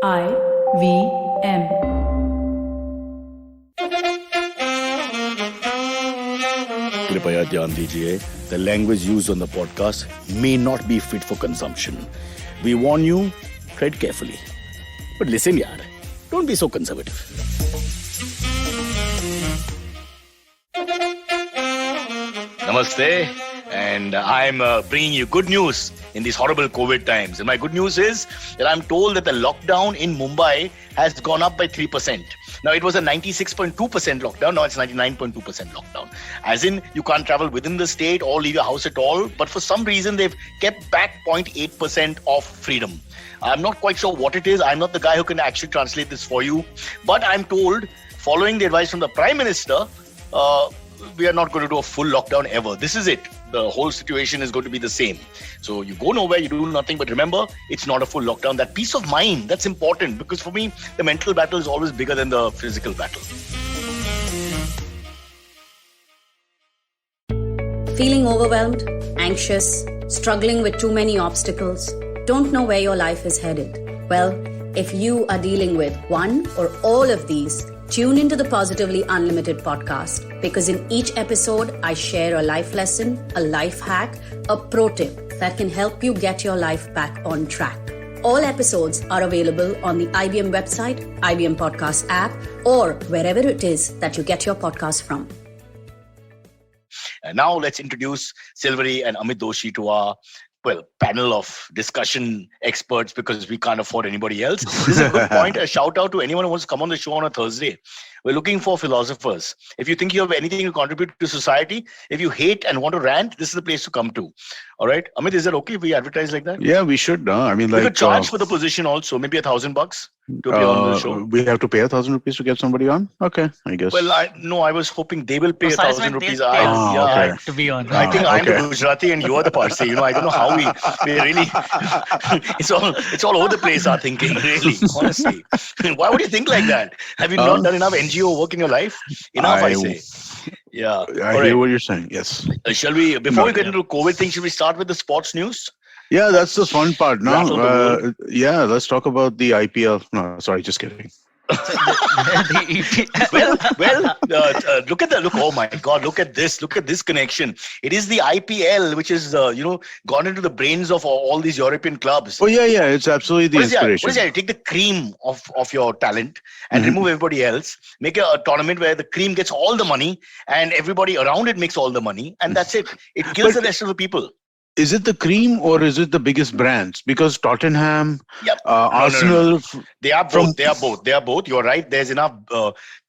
IVM. कृपया ध्यान दीजिए, the language used on the podcast may not be fit for consumption. We warn you, tread carefully. But listen yaar, don't be so conservative. Namaste, and I'm bringing you good news in these horrible COVID times. And my good news is that I'm told that the lockdown in Mumbai has gone up by 3%. Now, it was a 96.2% lockdown. Now it's 99.2% lockdown. As in, you can't travel within the state or leave your house at all. But for some reason, they've kept back 0.8% of freedom. I'm not quite sure what it is. I'm not the guy who can actually translate this for you. But I'm told, following the advice from the Prime Minister, we are not going to do a full lockdown ever. This is it. The whole situation is going to be the same. So you go nowhere, you do nothing. But remember, it's not a full lockdown. That peace of mind, that's important. Because for me, the mental battle is always bigger than the physical battle. Feeling overwhelmed, anxious, struggling with too many obstacles, don't know where your life is headed? Well, if you are dealing with one or all of these, tune into the Positively Unlimited podcast, because in each episode, I share a life lesson, a life hack, a pro tip that can help you get your life back on track. All episodes are available on the IBM website, IBM Podcast app, or wherever it is that you get your podcast from. And now let's introduce Silverie and Amit Doshi to our panel of discussion experts, because we can't afford anybody else. This is a good point. A shout out to anyone who wants to come on the show on a Thursday. We're looking for philosophers. If you think you have anything to contribute to society, if you hate and want to rant, this is the place to come to. All right. Amit, is that okay if we advertise like that? Yeah, we should. I mean, we could charge for the position also, maybe $1,000 to be on the show. We have to pay ₹1,000 to get somebody on? Okay, I guess. Well, I was hoping they will pay $1,000. Okay. To be on. I think I'm the Gujarati and you are the Parsi. I don't know how we really. it's all over the place. Our thinking, really, honestly. Why would you think like that? Have you not done enough NGO work in your life? Enough, I say. Yeah. I hear what you're saying. Yes. Shall we? Before we get into the COVID thing, should we start with the sports news? Yeah, that's the fun part. No, let's talk about the IPL. No, sorry, just kidding. Look. Oh my God! Look at this! Look at this connection. It is the IPL, which is gone into the brains of all these European clubs. Oh yeah. It's absolutely the inspiration. What is that? You take the cream of your talent and remove everybody else. Make a tournament where the cream gets all the money and everybody around it makes all the money, and that's it. It kills the rest of the people. Is it the cream or is it the biggest brands? Because Tottenham, Arsenal... No. They are both. They are both. You're right. There's enough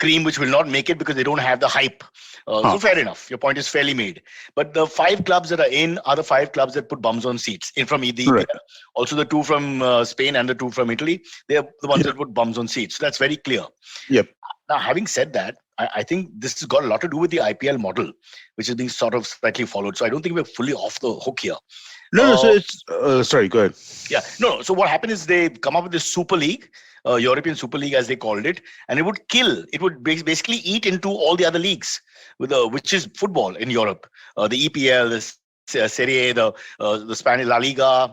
cream which will not make it because they don't have the hype. So fair enough. Your point is fairly made. But the 5 clubs that are in are the 5 clubs that put bums on seats. In from ED. Right. Also the 2 from Spain and the 2 from Italy. They are the ones that put bums on seats. So that's very clear. Yep. Now, having said that, I think this has got a lot to do with the IPL model, which is being sort of slightly followed. So I don't think we're fully off the hook here. So it's... sorry, go ahead. Yeah. No. So what happened is they come up with this Super League, European Super League as they called it, and it would basically eat into all the other leagues, which is football in Europe. The EPL, the Serie A, the Spanish La Liga,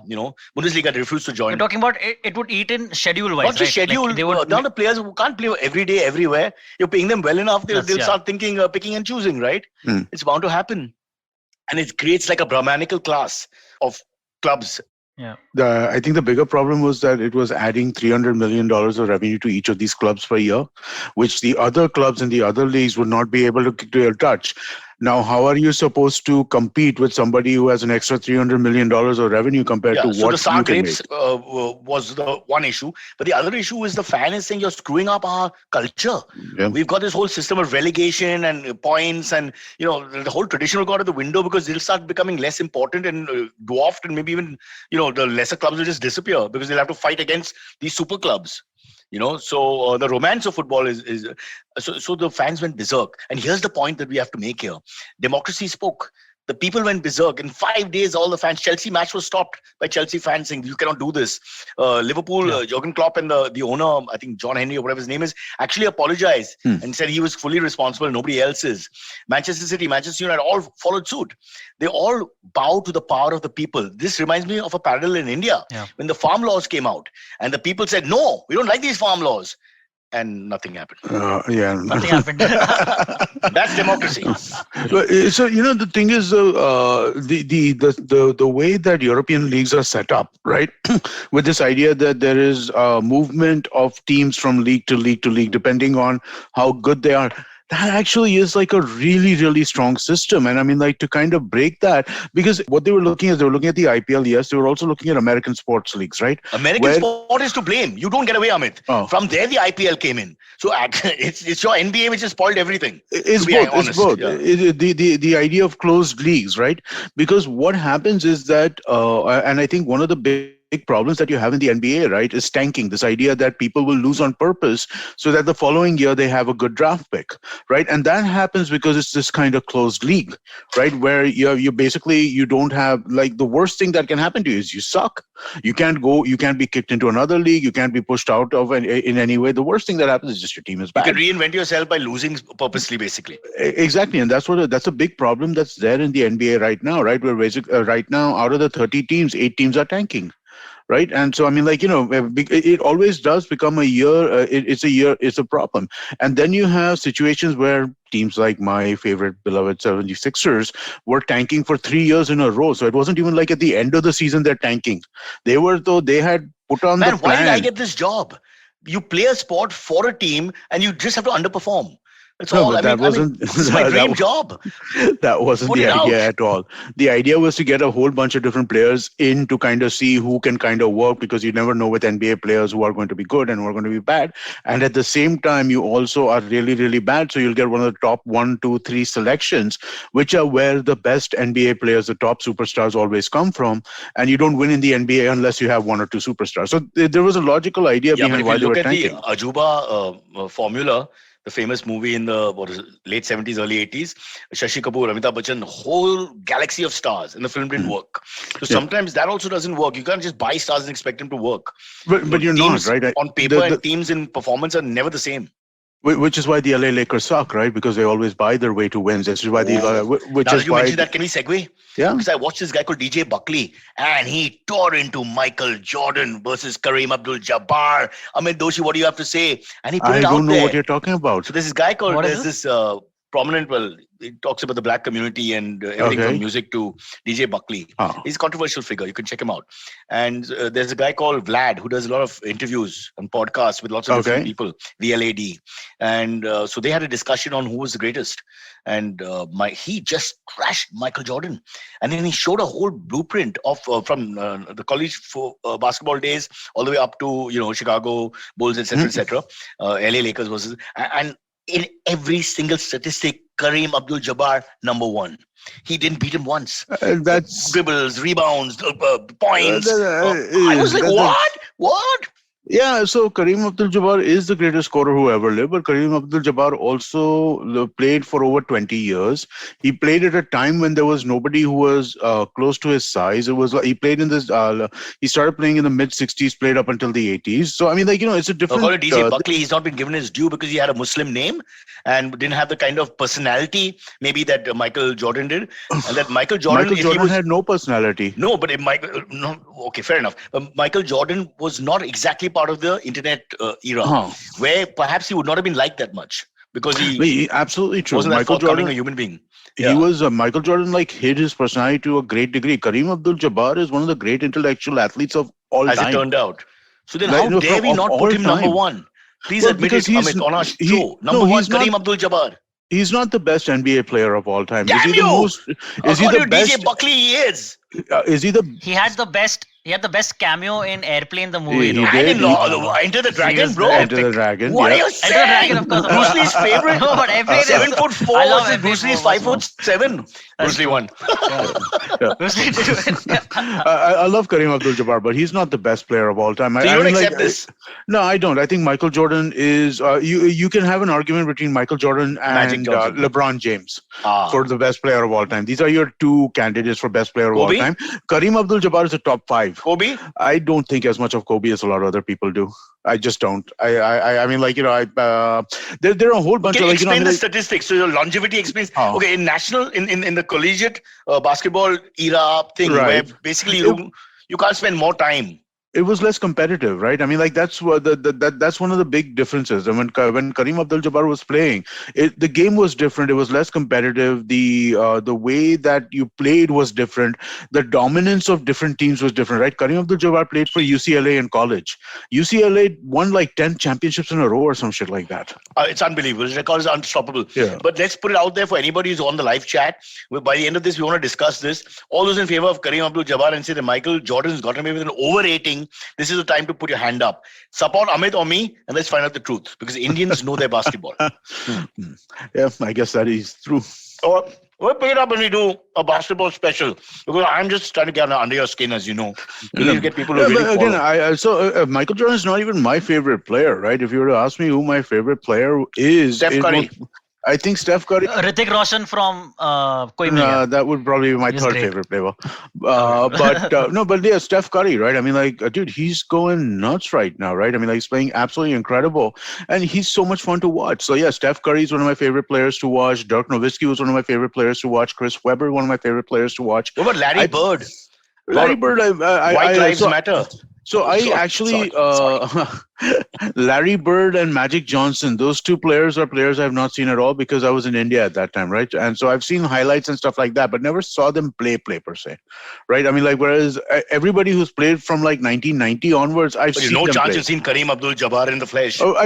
Bundesliga, they refused to join. You're talking about it would eat in schedule-wise, Not just schedule. Like now the players who can't play every day, everywhere, you're paying them well enough, they'll start thinking, picking and choosing, right? It's bound to happen. And it creates like a Brahmanical class of clubs. Yeah. I think the bigger problem was that it was adding $300 million of revenue to each of these clubs per year, which the other clubs in the other leagues would not be able to touch. Now, how are you supposed to compete with somebody who has an extra $300 million of revenue compared to what the you can make? Was the one issue. But the other issue is the fan is saying you're screwing up our culture. Yeah. We've got this whole system of relegation and points and, the whole tradition will go out of the window because they'll start becoming less important and dwarfed, and maybe even, the lesser clubs will just disappear because they'll have to fight against these super clubs. So the romance of football is so the fans went berserk. And here's the point that we have to make here. Democracy spoke. The people went berserk. In 5 days, all the fans, Chelsea match was stopped by Chelsea fans saying, you cannot do this. Liverpool, Jurgen Klopp and the owner, I think John Henry or whatever his name is, actually apologized and said he was fully responsible. Nobody else is. Manchester City, Manchester United all followed suit. They all bow to the power of the people. This reminds me of a parallel in India when the farm laws came out and the people said, no, we don't like these farm laws. And nothing happened. Nothing happened. That's democracy. So the thing is, the way that European leagues are set up, right, with this idea that there is a movement of teams from league to league to league, depending on how good they are. That actually is like a really, really strong system. And I mean, like to kind of break that, because what they were looking at the IPL, yes, they were also looking at American sports leagues, right? American sport is to blame. You don't get away, Amit. From there, the IPL came in. So it's your NBA which has spoiled everything. It's both. Yeah. The idea of closed leagues, right? Because what happens is that, and I think one of the big problems that you have in the NBA, right, is tanking. This idea that people will lose on purpose so that the following year they have a good draft pick, right? And that happens because it's this kind of closed league, right, where you basically you don't have, like, the worst thing that can happen to you is you suck. You can't be kicked into another league. You can't be pushed out of in any way. The worst thing that happens is just your team is bad. You can reinvent yourself by losing purposely, basically. Exactly, and that's a big problem that's there in the NBA right now, right? Where right now, out of the 30 teams, 8 teams are tanking. Right. And so, I mean, like, it always does become a year. It's a problem. And then you have situations where teams like my favorite beloved 76ers were tanking for 3 years in a row. So it wasn't even like at the end of the season they're tanking. They had put on the plan. Why did I get this job? You play a sport for a team and you just have to underperform. That's all. This is my dream job. That wasn't the idea at all. The idea was to get a whole bunch of different players in to kind of see who can kind of work, because you never know with NBA players who are going to be good and who are going to be bad. And at the same time, you also are really, really bad. So you'll get one of the top 1, 2, 3 selections, which are where the best NBA players, the top superstars, always come from. And you don't win in the NBA unless you have 1 or 2 superstars. So there was a logical idea behind why they were tanking. Look at the Ajuba formula. The famous movie in the late 70s, early 80s, Shashi Kapoor, Amitabh Bachchan, whole galaxy of stars, and the film didn't work. So sometimes that also doesn't work. You can't just buy stars and expect them to work. But you're not, right? On paper, and teams in performance are never the same. Which is why the LA Lakers suck, right? Because they always buy their way to wins. This is why mentioned that, can we segue? Yeah. Because I watched this guy called DJ Buckley, and he tore into Michael Jordan versus Kareem Abdul-Jabbar. Amit Doshi, what do you have to say? And he put it out there. I don't know what you're talking about. So there's this guy called, this prominent, he talks about the black community and everything from music to DJ Buckley. He's a controversial figure. You can check him out. And there's a guy called Vlad who does a lot of interviews and podcasts with lots of different people, VLAD. And so they had a discussion on who was the greatest. And he just crashed Michael Jordan. And then he showed a whole blueprint of from the college basketball days all the way up to, Chicago Bulls, etc., LA Lakers versus... And in every single statistic, Kareem Abdul-Jabbar, number 1. He didn't beat him once. That's dribbles, rebounds, points. I was like, what? Yeah, so Kareem Abdul-Jabbar is the greatest scorer who ever lived, but Kareem Abdul-Jabbar also played for over 20 years. He played at a time when there was nobody who was close to his size. It was he played in this. He started playing in the mid 60s, played up until the 80s. So I mean, it's a different. According to DJ Buckley, he's not been given his due because he had a Muslim name and didn't have the kind of personality maybe that Michael Jordan did, and that Michael Jordan had no personality. No, but okay, fair enough. Michael Jordan was not exactly part of the internet era, where perhaps he would not have been liked that much because he absolutely true. Wasn't Michael Jordan a human being? He was Michael Jordan hid his personality to a great degree. Kareem Abdul-Jabbar is one of the great intellectual athletes of all time. As it turned out. So then, how dare we not put him number 1? Please admit it, Amit, on our show. Number 1, Kareem Abdul-Jabbar. He's not the best NBA player of all time. Damn is he the you! most? Is he the best? DJ Buckley, he is. He had the best He had the best cameo in Airplane, the movie. He though. And did. in Enter the Dragon, bro. Enter the Dragon. What are Yeah. you Enter the saying? Dragon, of course. Bruce Lee's favorite. No, but Airplane is... 7'4" I love versus Bruce Airplane Lee's much more. 5'7". Bruce Lee true. won. Yeah. Bruce Lee did it. I love Kareem Abdul-Jabbar, but he's not the best player of all time. So you don't accept this? No, I don't. I think Michael Jordan is. You can have an argument between Michael Jordan Magic and Johnson. LeBron James Ah. for the best player of all time. These are your two candidates for best player of all Kobe? time. Kareem Abdul-Jabbar is a top 5. Kobe? I don't think as much of Kobe as a lot of other people do. I just don't. I mean, like, there are a whole bunch Can of, you like, explain the statistics? So your longevity experience. Oh. Okay, in the collegiate basketball era thing, where Right. basically you can't spend more time. It was less competitive, right? I mean, like, that's what that's one of the big differences. And when Kareem Abdul-Jabbar was playing, the game was different. It was less competitive. The way that you played was different. The dominance of different teams was different, right? Kareem Abdul-Jabbar played for UCLA in college. UCLA won like 10 championships in a row or some shit like that. It's unbelievable. His record is unstoppable. Yeah. But let's put it out there for anybody who's on the live chat. By the end of this, we want to discuss this. All those in favor of Kareem Abdul-Jabbar and say that Michael Jordan's gotten away with an overrating. This is the time to put your hand up. Support Amit or me, and let's find out the truth. Because Indians know their basketball. Yeah, I guess that is true. Or we'll pick it up when we do a basketball special. Because I'm just trying to get under your skin, as you know. You need to get people to really but again, follow. Michael Jordan is not even my favorite player, right? If you were to ask me who my favorite player is, Steph Curry. I think Steph Curry. Hrithik Roshan from Koi Mil Gaya. That would probably be my He's third great. favorite player. But yeah, Steph Curry, right? I mean, like, dude, he's going nuts right now, right? I mean, like, he's playing absolutely incredible, and he's so much fun to watch. So yeah, Steph Curry is one of my favorite players to watch. Dirk Nowitzki was one of my favorite players to watch. Chris Webber, one of my favorite players to watch. What about Larry Bird? Larry Bird, White Lives Matter. So I Sorry, actually, sorry. Larry Bird and Magic Johnson, those two players are players I've not seen at all because I was in India at that time, right? And so I've seen highlights and stuff like that, but never saw them play per se, right? I mean, like, whereas everybody who's played from like 1990 onwards, I've But seen there's no them chance play. you've seen Kareem Abdul-Jabbar in the flesh. Oh, I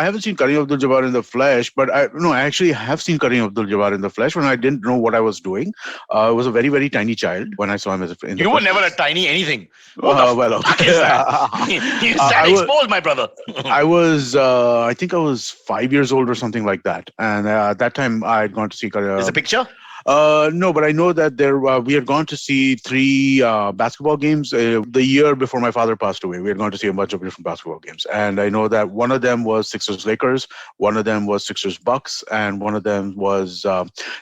haven't seen Kareem Abdul-Jabbar in the flesh, but I actually have seen Kareem Abdul-Jabbar in the flesh when I didn't know what I was doing. I was a very, very tiny child when I saw him in the You were flesh. never a tiny anything. Well, okay. Is that? You stand exposed, my brother. I think I was 5 years old or something like that. And at that time, I had gone to see. There's a picture? No, but I know that we had gone to see 3 basketball games the year before my father passed away. We had gone to see a bunch of different basketball games. And I know that one of them was Sixers Lakers, one of them was Sixers Bucks, and one of them was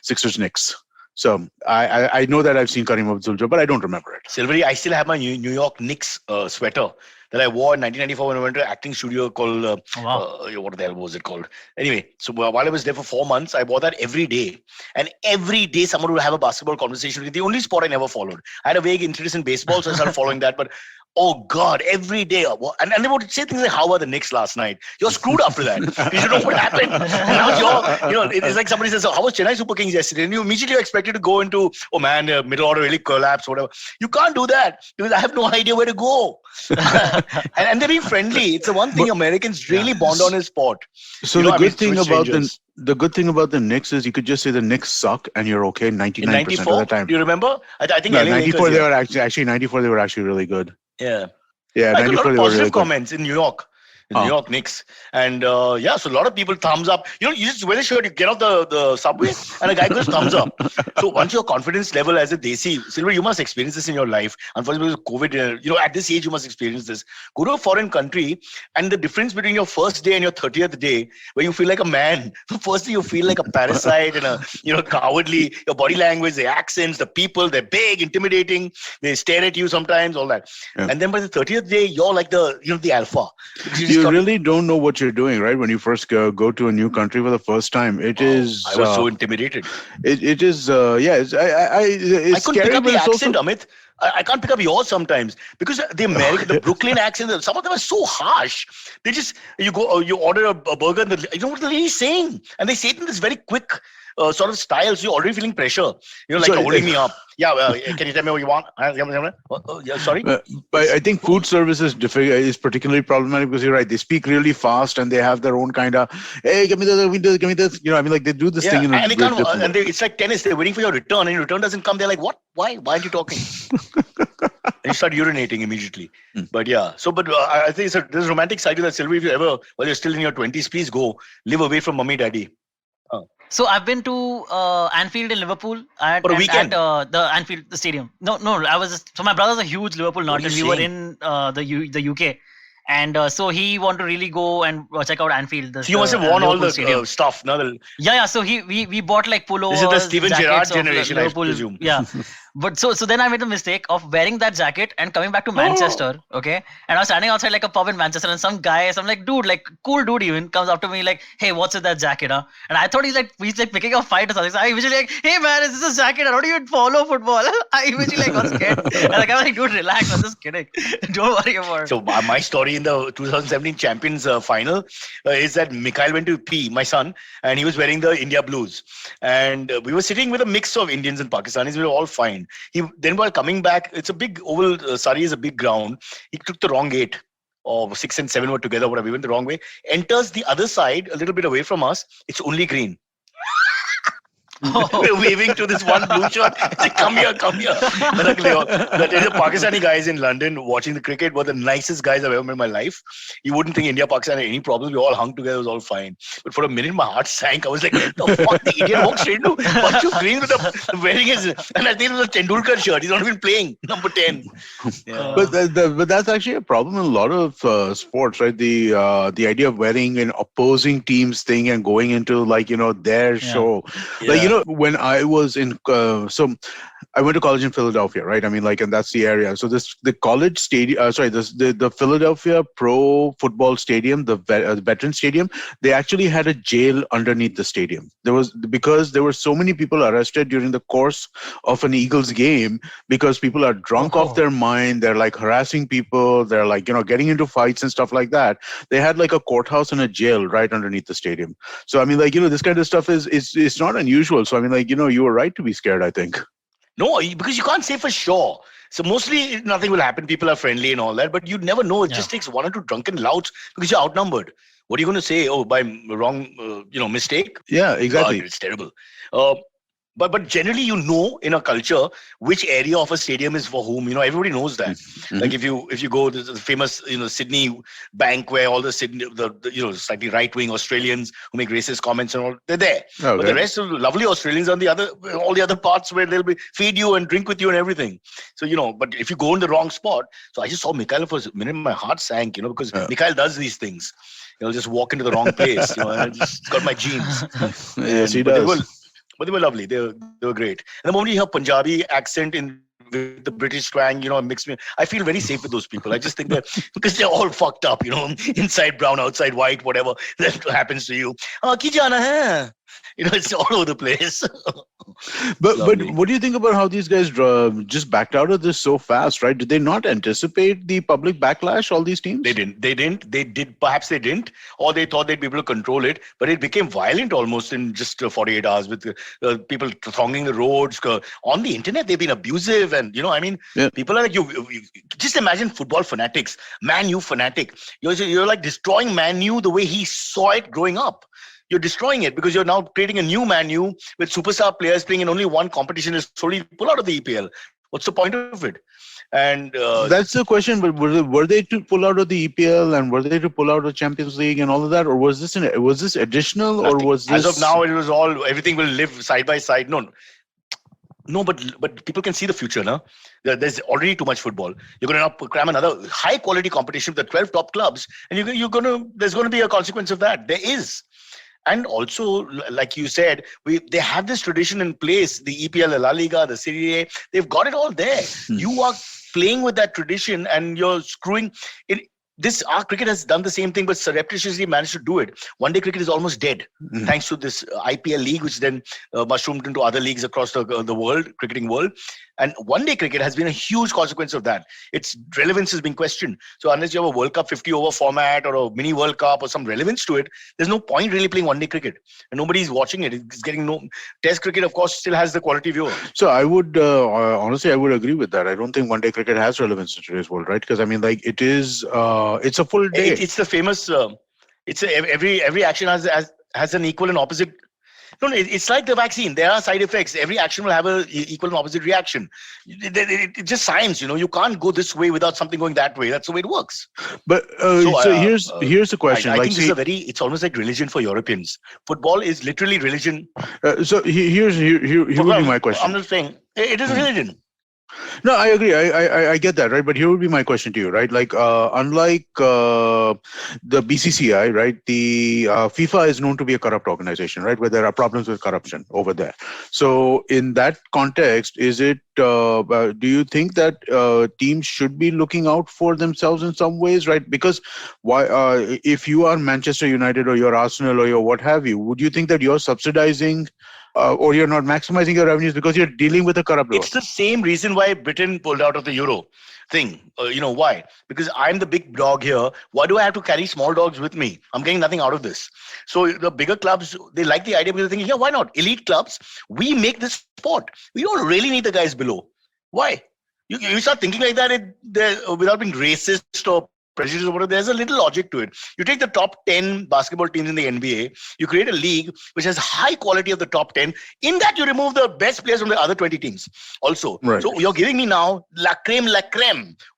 Sixers Knicks. So I know that I've seen Kareem Abdul-Jabbar, but I don't remember it. Silverie, I still have my New York Knicks sweater that I wore in 1994 when I went to an acting studio called, what the hell was it called? Anyway, so while I was there for 4 months, I wore that every day. And every day someone would have a basketball conversation with me. The only sport I never followed. I had a vague interest in baseball, so I started following that. But oh God, every day. And they would say things like, how were the Knicks last night? You're screwed after that. You should know what happened. And now it's like somebody says, how was Chennai Super Kings yesterday? And you immediately expected to go into, oh man, middle order really collapsed, whatever. You can't do that because I have no idea where to go. and they're being friendly. It's the one thing Americans really bond on is sport. So the good thing about the Knicks is you could just say the Knicks suck and you're okay 99% of the time. Do you remember? I think No, LA 94 Lakers, they were actually 94 they were actually really good. Yeah. Yeah, I got a lot 94 of they were positive really good. comments in New York. New York Knicks. And so a lot of people thumbs up. You just wear the shirt, you get off the subway, and a guy goes thumbs up. So once your confidence level as a Desi, Silverie, you must experience this in your life. Unfortunately, because of COVID, at this age, you must experience this. Go to a foreign country, and the difference between your first day and your 30th day, where you feel like a man. The first day, you feel like a parasite and cowardly. Your body language, the accents, the people, they're big, intimidating. They stare at you sometimes, all that. Yeah. And then by the 30th day, you're like the alpha. You really don't know what you're doing, right? When you first go to a new country for the first time, I was so intimidated. It is, it's I couldn't pick up the accent, also... Amit. I can't pick up yours sometimes because the Brooklyn accent, some of them are so harsh. They just, you order a burger and you know what they're really saying. And they say it in this very quick sort of style. So you're already feeling pressure. You're holding me up. Yeah, can you tell me what you want? Yeah, sorry. But I think food service is particularly problematic because you're right. They speak really fast and they have their own kind of, hey, give me this. I mean, like they do this thing. And it's like tennis. They're waiting for your return and your return doesn't come. They're like, what? Why aren't you talking? you start urinating immediately. Hmm. But yeah, so but I think there's a romantic side to that, Silverie. If you ever, while you're still in your 20s, please go live away from mummy, daddy. So I've been to Anfield in Liverpool For a and at weekend. the Anfield the stadium. No, I was so my brother's a huge Liverpool What nut, are you and we were saying? in the UK, and so he wanted to really go and check out Anfield, So you must have worn all Liverpool the stadium. stuff. No, Yeah. So we bought like this is the pullovers, Steven Gerrard jackets of generation, I Liverpool. presume. Yeah. But so then I made the mistake of wearing that jacket and coming back to Oh, Manchester. Okay. And I was standing outside like a pub in Manchester, and some guy, some like dude, like cool dude even comes up to me like, "Hey, what's with that jacket, huh?" And I thought he's like picking a fight or something. So I immediately like, "Hey man, is this a jacket? I don't even follow football." I immediately like got scared. And like I was like, "Dude, relax. I'm just kidding. Don't worry about it." So my story in the 2017 Champions final is that Mikhail went to pee, my son, and he was wearing the India blues, and we were sitting with a mix of Indians and Pakistanis. We were all fine. He then while coming back, it's a big oval. Surrey is a big ground. He took the wrong gate. Or 6 and 7 were together, whatever. We went the wrong way. Enters the other side, a little bit away from us. It's only green. Oh. We're waving to this one blue shirt. It's like, come here, come here. And luckily, the Pakistani guys in London watching the cricket were the nicest guys I've ever met in my life. You wouldn't think India, Pakistan had any problems. We all hung together. It was all fine. But for a minute, my heart sank. I was like, the fuck? The Indian walked straight into a bunch of green with wearing his... And I think it was a Tendulkar shirt. He's not even playing. Number 10. Yeah. but that's actually a problem in a lot of sports, right? The idea of wearing an opposing team's thing and going into their show. Yeah. When I was in so I went to college in Philadelphia, right? I mean, and that's the area. So the college stadium, the Philadelphia Pro Football Stadium, the Veteran Stadium, they actually had a jail underneath the stadium. Because there were so many people arrested during the course of an Eagles game because people are drunk off their mind. They're like harassing people. They're like getting into fights and stuff like that. They had like a courthouse and a jail right underneath the stadium. So I mean, this kind of stuff is not unusual. So I mean, you were right to be scared, I think. No, because you can't say for sure. So mostly nothing will happen. People are friendly and all that, but you never know. It just takes one or two drunken louts because you're outnumbered. What are you going to say? Oh, by wrong, mistake? Yeah, exactly. God, it's terrible. But generally, in a culture which area of a stadium is for whom. Everybody knows that. Mm-hmm. Like if you go to the famous Sydney bank where all the Sydney the slightly right wing Australians who make racist comments and all, they're there. Okay. But the rest of the lovely Australians on all the other parts where they'll feed you and drink with you and everything. So but if you go in the wrong spot, so I just saw Mikhail for a minute, my heart sank. Because Mikhail does these things. Just walk into the wrong place. And I just got my genes. Yes, he does. But they were lovely. They were great. And the moment you hear Punjabi accent with the British twang, it makes me. I feel very safe with those people. I just think that because they're all fucked up, inside brown, outside white, whatever that happens to you. Ki jana hai? It's all over the place. But what do you think about how these guys just backed out of this so fast, right? Did they not anticipate the public backlash, all these teams? They didn't. Perhaps they didn't, or they thought they'd be able to control it. But it became violent almost in just 48 hours with people thronging the roads. On the internet, they've been abusive. And, people are like, you just imagine football fanatics, Man U fanatic. You're like destroying Man U the way he saw it growing up. You're destroying it because you're now creating a new Man U with superstar players playing in only one competition. Is slowly pull out of the EPL. What's the point of it? And that's the question. But were they to pull out of the EPL and were they to pull out of Champions League and all of that, or was this additional, nothing. Or was this? As of now, it was all everything will live side by side. No, but people can see the future, no? There's already too much football. You're going to cram another high quality competition with the 12 top clubs, and there's going to be a consequence of that. There is. And also, like you said, they have this tradition in place, the EPL, the La Liga, the Serie A. They've got it all there. You are playing with that tradition and you're screwing it. Our cricket has done the same thing, but surreptitiously managed to do it. One day cricket is almost dead, thanks to this IPL league, which then mushroomed into other leagues across the world, cricketing world. And one day cricket has been a huge consequence of that. Its relevance is being questioned. So unless you have a World Cup 50 over format or a mini World Cup or some relevance to it, there's no point really playing one day cricket. And nobody's watching it. It's getting no. Test cricket, of course, still has the quality viewer. So I would honestly, I would agree with that. I don't think one day cricket has relevance in today's world, right? Because I mean, it is. It's a full day. It's the famous. Every action has an equal and opposite No, it's like the vaccine. There are side effects. Every action will have a equal and opposite reaction. It's just science, You can't go this way without something going that way. That's the way it works. But so here's the question. I like, think this is it's almost like religion for Europeans. Football is literally religion. So here would be my question. I'm just saying, it is a religion. No, I agree. I get that, right? But here would be my question to you, right? Like, unlike the BCCI, right? The FIFA is known to be a corrupt organization, right? Where there are problems with corruption over there. So, in that context, is it? Do you think that teams should be looking out for themselves in some ways, right? Because why? If you are Manchester United or you're Arsenal or you're what have you, would you think that you're subsidizing? Or you're not maximizing your revenues because you're dealing with a corrupt law? It's the same reason why Britain pulled out of the Euro thing. Why? Because I'm the big dog here. Why do I have to carry small dogs with me? I'm getting nothing out of this. So the bigger clubs, they like the idea because they're thinking, yeah, why not? Elite clubs, we make this sport. We don't really need the guys below. Why? You start thinking like that without being racist or prejudiced or whatever. There's a little logic to it. You take the top 10 basketball teams in the NBA, you create a league which has high quality of the top 10. In that, you remove the best players from the other 20 teams also. Right. So you're giving me now la creme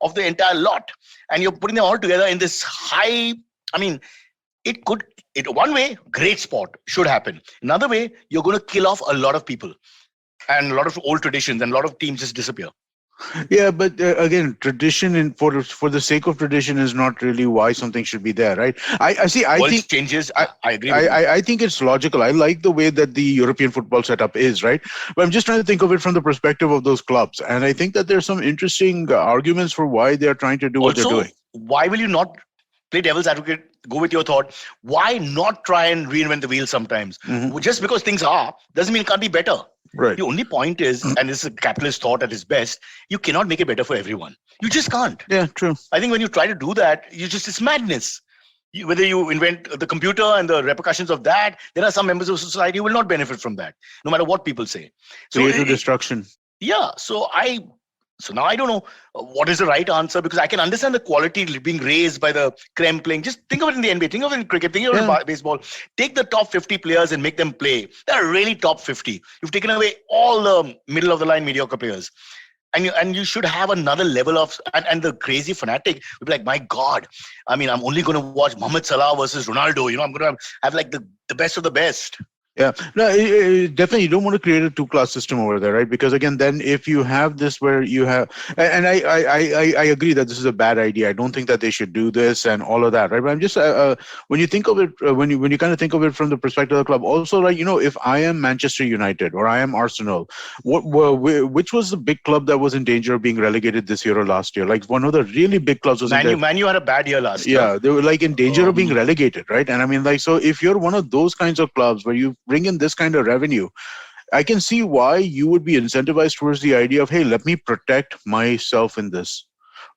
of the entire lot. And you're putting them all together in this high, one way, great sport should happen. Another way, you're going to kill off a lot of people and a lot of old traditions and a lot of teams just disappear. Yeah, but again, tradition for the sake of tradition is not really why something should be there, right? I think changes. I agree. I think it's logical. I like the way that the European football setup is, right? But I'm just trying to think of it from the perspective of those clubs, and I think that there's some interesting arguments for why they are trying to do what they're doing. Why will you not play devil's advocate? Go with your thought. Why not try and reinvent the wheel sometimes? Just because things are doesn't mean it can't be better. Right. The only point is, and this is a capitalist thought at its best, you cannot make it better for everyone. You just can't. Yeah, true. I think when you try to do that, it's madness. Whether you invent the computer and the repercussions of that, there are some members of society who will not benefit from that, no matter what people say. Creative destruction. Yeah. So now I don't know what is the right answer, because I can understand the quality being raised by the creme playing. Just think of it in the NBA, think of it in cricket, think of it in baseball. Take the top 50 players and make them play. They're really top 50. You've taken away all the middle of the line mediocre players. And you should have another level of, and the crazy fanatic would be like, my God, I'm only going to watch Mohamed Salah versus Ronaldo. I'm going to have like the best of the best. Yeah, no, definitely. You don't want to create a two-class system over there, right? Because again, then if you have this where you have, and I agree that this is a bad idea. I don't think that they should do this and all of that, right? But I'm just when you think of it, when you kind of think of it from the perspective of the club, also, right? If I am Manchester United or I am Arsenal, which was the big club that was in danger of being relegated this year or last year? Like one of the really big clubs was Man U had a bad year last year. Yeah, they were like in danger of being relegated, right? And so if you're one of those kinds of clubs where you bring in this kind of revenue, I can see why you would be incentivized towards the idea of, hey, let me protect myself in this,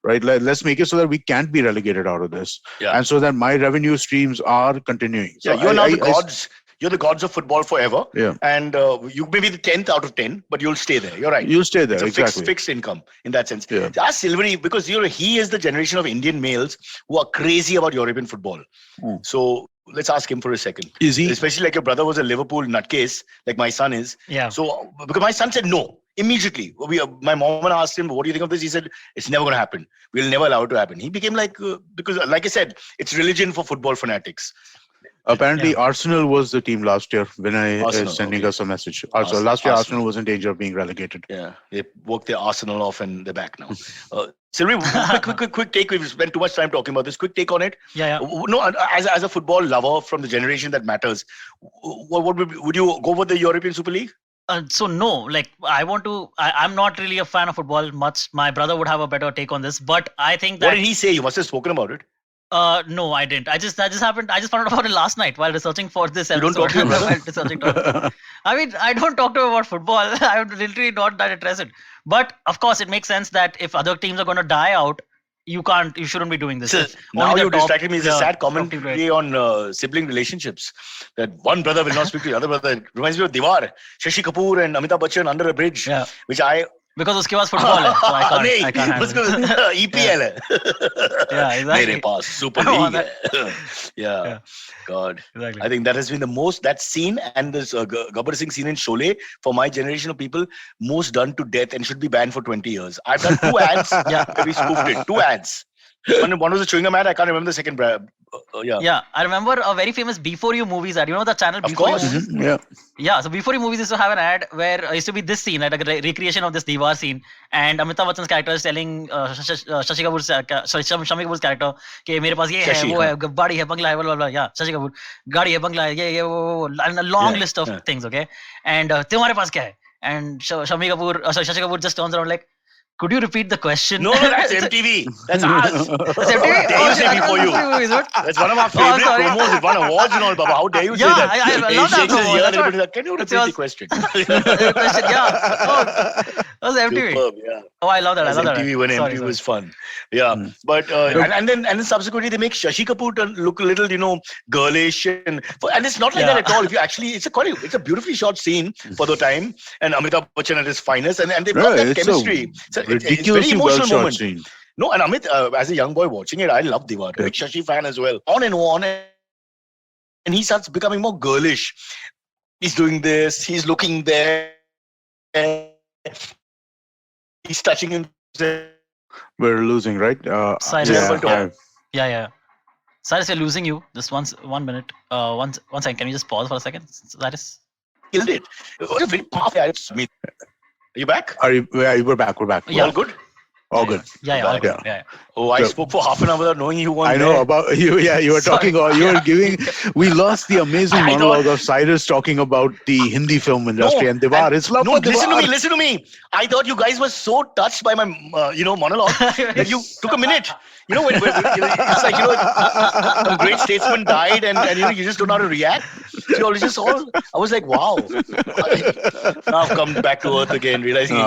right? Let's make it so that we can't be relegated out of this, and so that my revenue streams are continuing. So you're now the gods. You're the gods of football forever. Yeah. And you may be the 10th out of 10, but you'll stay there. You're right. You'll stay there. It's a fixed income in that sense. Yeah. Ask Silverie, because he is the generation of Indian males who are crazy about European football. So let's ask him for a second. Is he? Especially like your brother was a Liverpool nutcase, like my son is. Yeah. So because my son said no immediately. My mom asked him, what do you think of this? He said, it's never going to happen. We'll never allow it to happen. He became like, because like I said, it's religion for football fanatics. Apparently, Arsenal was the team last year when I was sending us a message. Last year, Arsenal was in danger of being relegated. Yeah, they worked their Arsenal off and they're back now. Silverie, quick take. We've spent too much time talking about this. Quick take on it. Yeah. No, as a football lover from the generation that matters, what would you go for the European Super League? So no, like I'm not really a fan of football much. My brother would have a better take on this, but I think that. What did he say? You must have spoken about it. No, I didn't. I just happened. I just found out about it last night while researching for this episode. You don't talk to him about I don't talk to him about football. I'm literally not that interested. But of course, it makes sense that if other teams are going to die out, you shouldn't be doing this. So, now you distracted me. It's a sad commentary on sibling relationships. That one brother will not speak to the other brother. It reminds me of Diwar, Shashi Kapoor and Amitabh Bachchan under a bridge, which I Because उसके पास football है, so I can't नहीं, handle उसको it. EPL है. Yeah, exactly. मेरे पास Super I want League that. है. Yeah. Yeah, God. exactly. I think that has been the most, that scene and this Gabbar Singh scene in Sholay, for my generation of people, most done to death and should be banned for 20 years. I've done 2 ads Yeah. where we spoofed it. 2 ads. One was a chewing gum ad. I can't remember the second. Yeah. Yeah, I remember a very famous Before You movies ad. You know the channel Of Before You course. movies? Yeah. Yeah, so Before You movies used to have an ad where used to be this scene, right, like a recreation of this Diwar scene, and Amitabh Bachchan's character is telling Shashi Kapoor's Shami Kapoor's character कि मेरे पास ये है, Shashi, वो हाँ. है, गाड़ी है, बंगला है, blah blah blah. Yeah, Shashi Kapoor, गाड़ी है, बंगला है, ये वो, and a long Yeah, list of yeah. things, okay, and तुम्हारे पास क्या है? And Shami Kapoor, Shashi Kapoor just turns around like, could you repeat the question? No, that's MTV. That's us. That's MTV? How dare you say that Before was You? Before You movies, what? That's one of our Oh, I'm favorite sorry. promos. It won awards and all, Baba. How dare you say Yeah, that? I He love that shakes his promo. ear That's and what- everybody's like, can you That's repeat the yours. question? Question, yeah. Oh, that was MTV. Superb, yeah. Oh, I love that. I As love that. MTV when Sorry, MTV sorry. was fun. Yeah. But and then subsequently they make Shashi Kapoor look a little, girlish and it's not like Yeah. that at all. If you actually, it's a beautifully shot scene for the time, and Amitabh Bachchan at his finest, and they've got that It's chemistry. a It's very ridiculously well emotional shot moment. scene. No, and Amit, as a young boy watching it, I love Diwar. Big Shashi fan as well. On and on, and he starts becoming more girlish. He's doing this. He's looking there. He's touching himself. We're losing, right? Cyrus. Yeah. Yeah. Cyrus, we're losing you. Just 1 minute. One second. Can you just pause for a second, Cyrus? Killed it. It was a very powerful. Are you back? Yeah, we're back. We're back. Yeah. All good? All good. Yeah, all good. Yeah. Yeah. Oh, I So- spoke for half an hour without knowing you weren't I know there. about you. Yeah, you were Sorry. talking. You were giving. We lost the amazing I monologue thought- of Cyrus talking about the Hindi film industry and Diwar. It's love for Diwar. Listen to me. I thought you guys were so touched by my, monologue that you took a minute. When it's like, some great statesman died and you just don't know how to react. So it's just all, I was like, wow. Now I've come back to earth again, realizing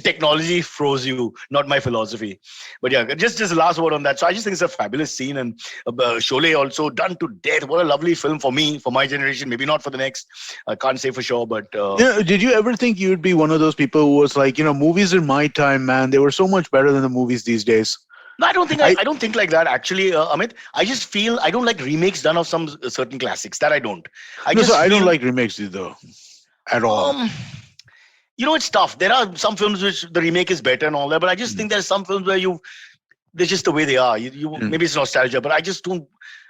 technology froze you, not my philosophy. But yeah, just the last word on that. So I just think it's a fabulous scene, and Sholay also done to death. What a lovely film for me, for my generation. Maybe not for the next. I can't say for sure, but Did you ever think you'd be one of those people who was like, movies in my time, man, they were so much better than the movies these days? No, I don't think I don't think like that. Actually, Amit, I just feel I don't like remakes done of some certain classics. That I don't. I don't feel, like remakes either, at all. It's tough. There are some films which the remake is better and all that, but I just think there's some films where they're just the way they are. Maybe it's nostalgia, but I just don't.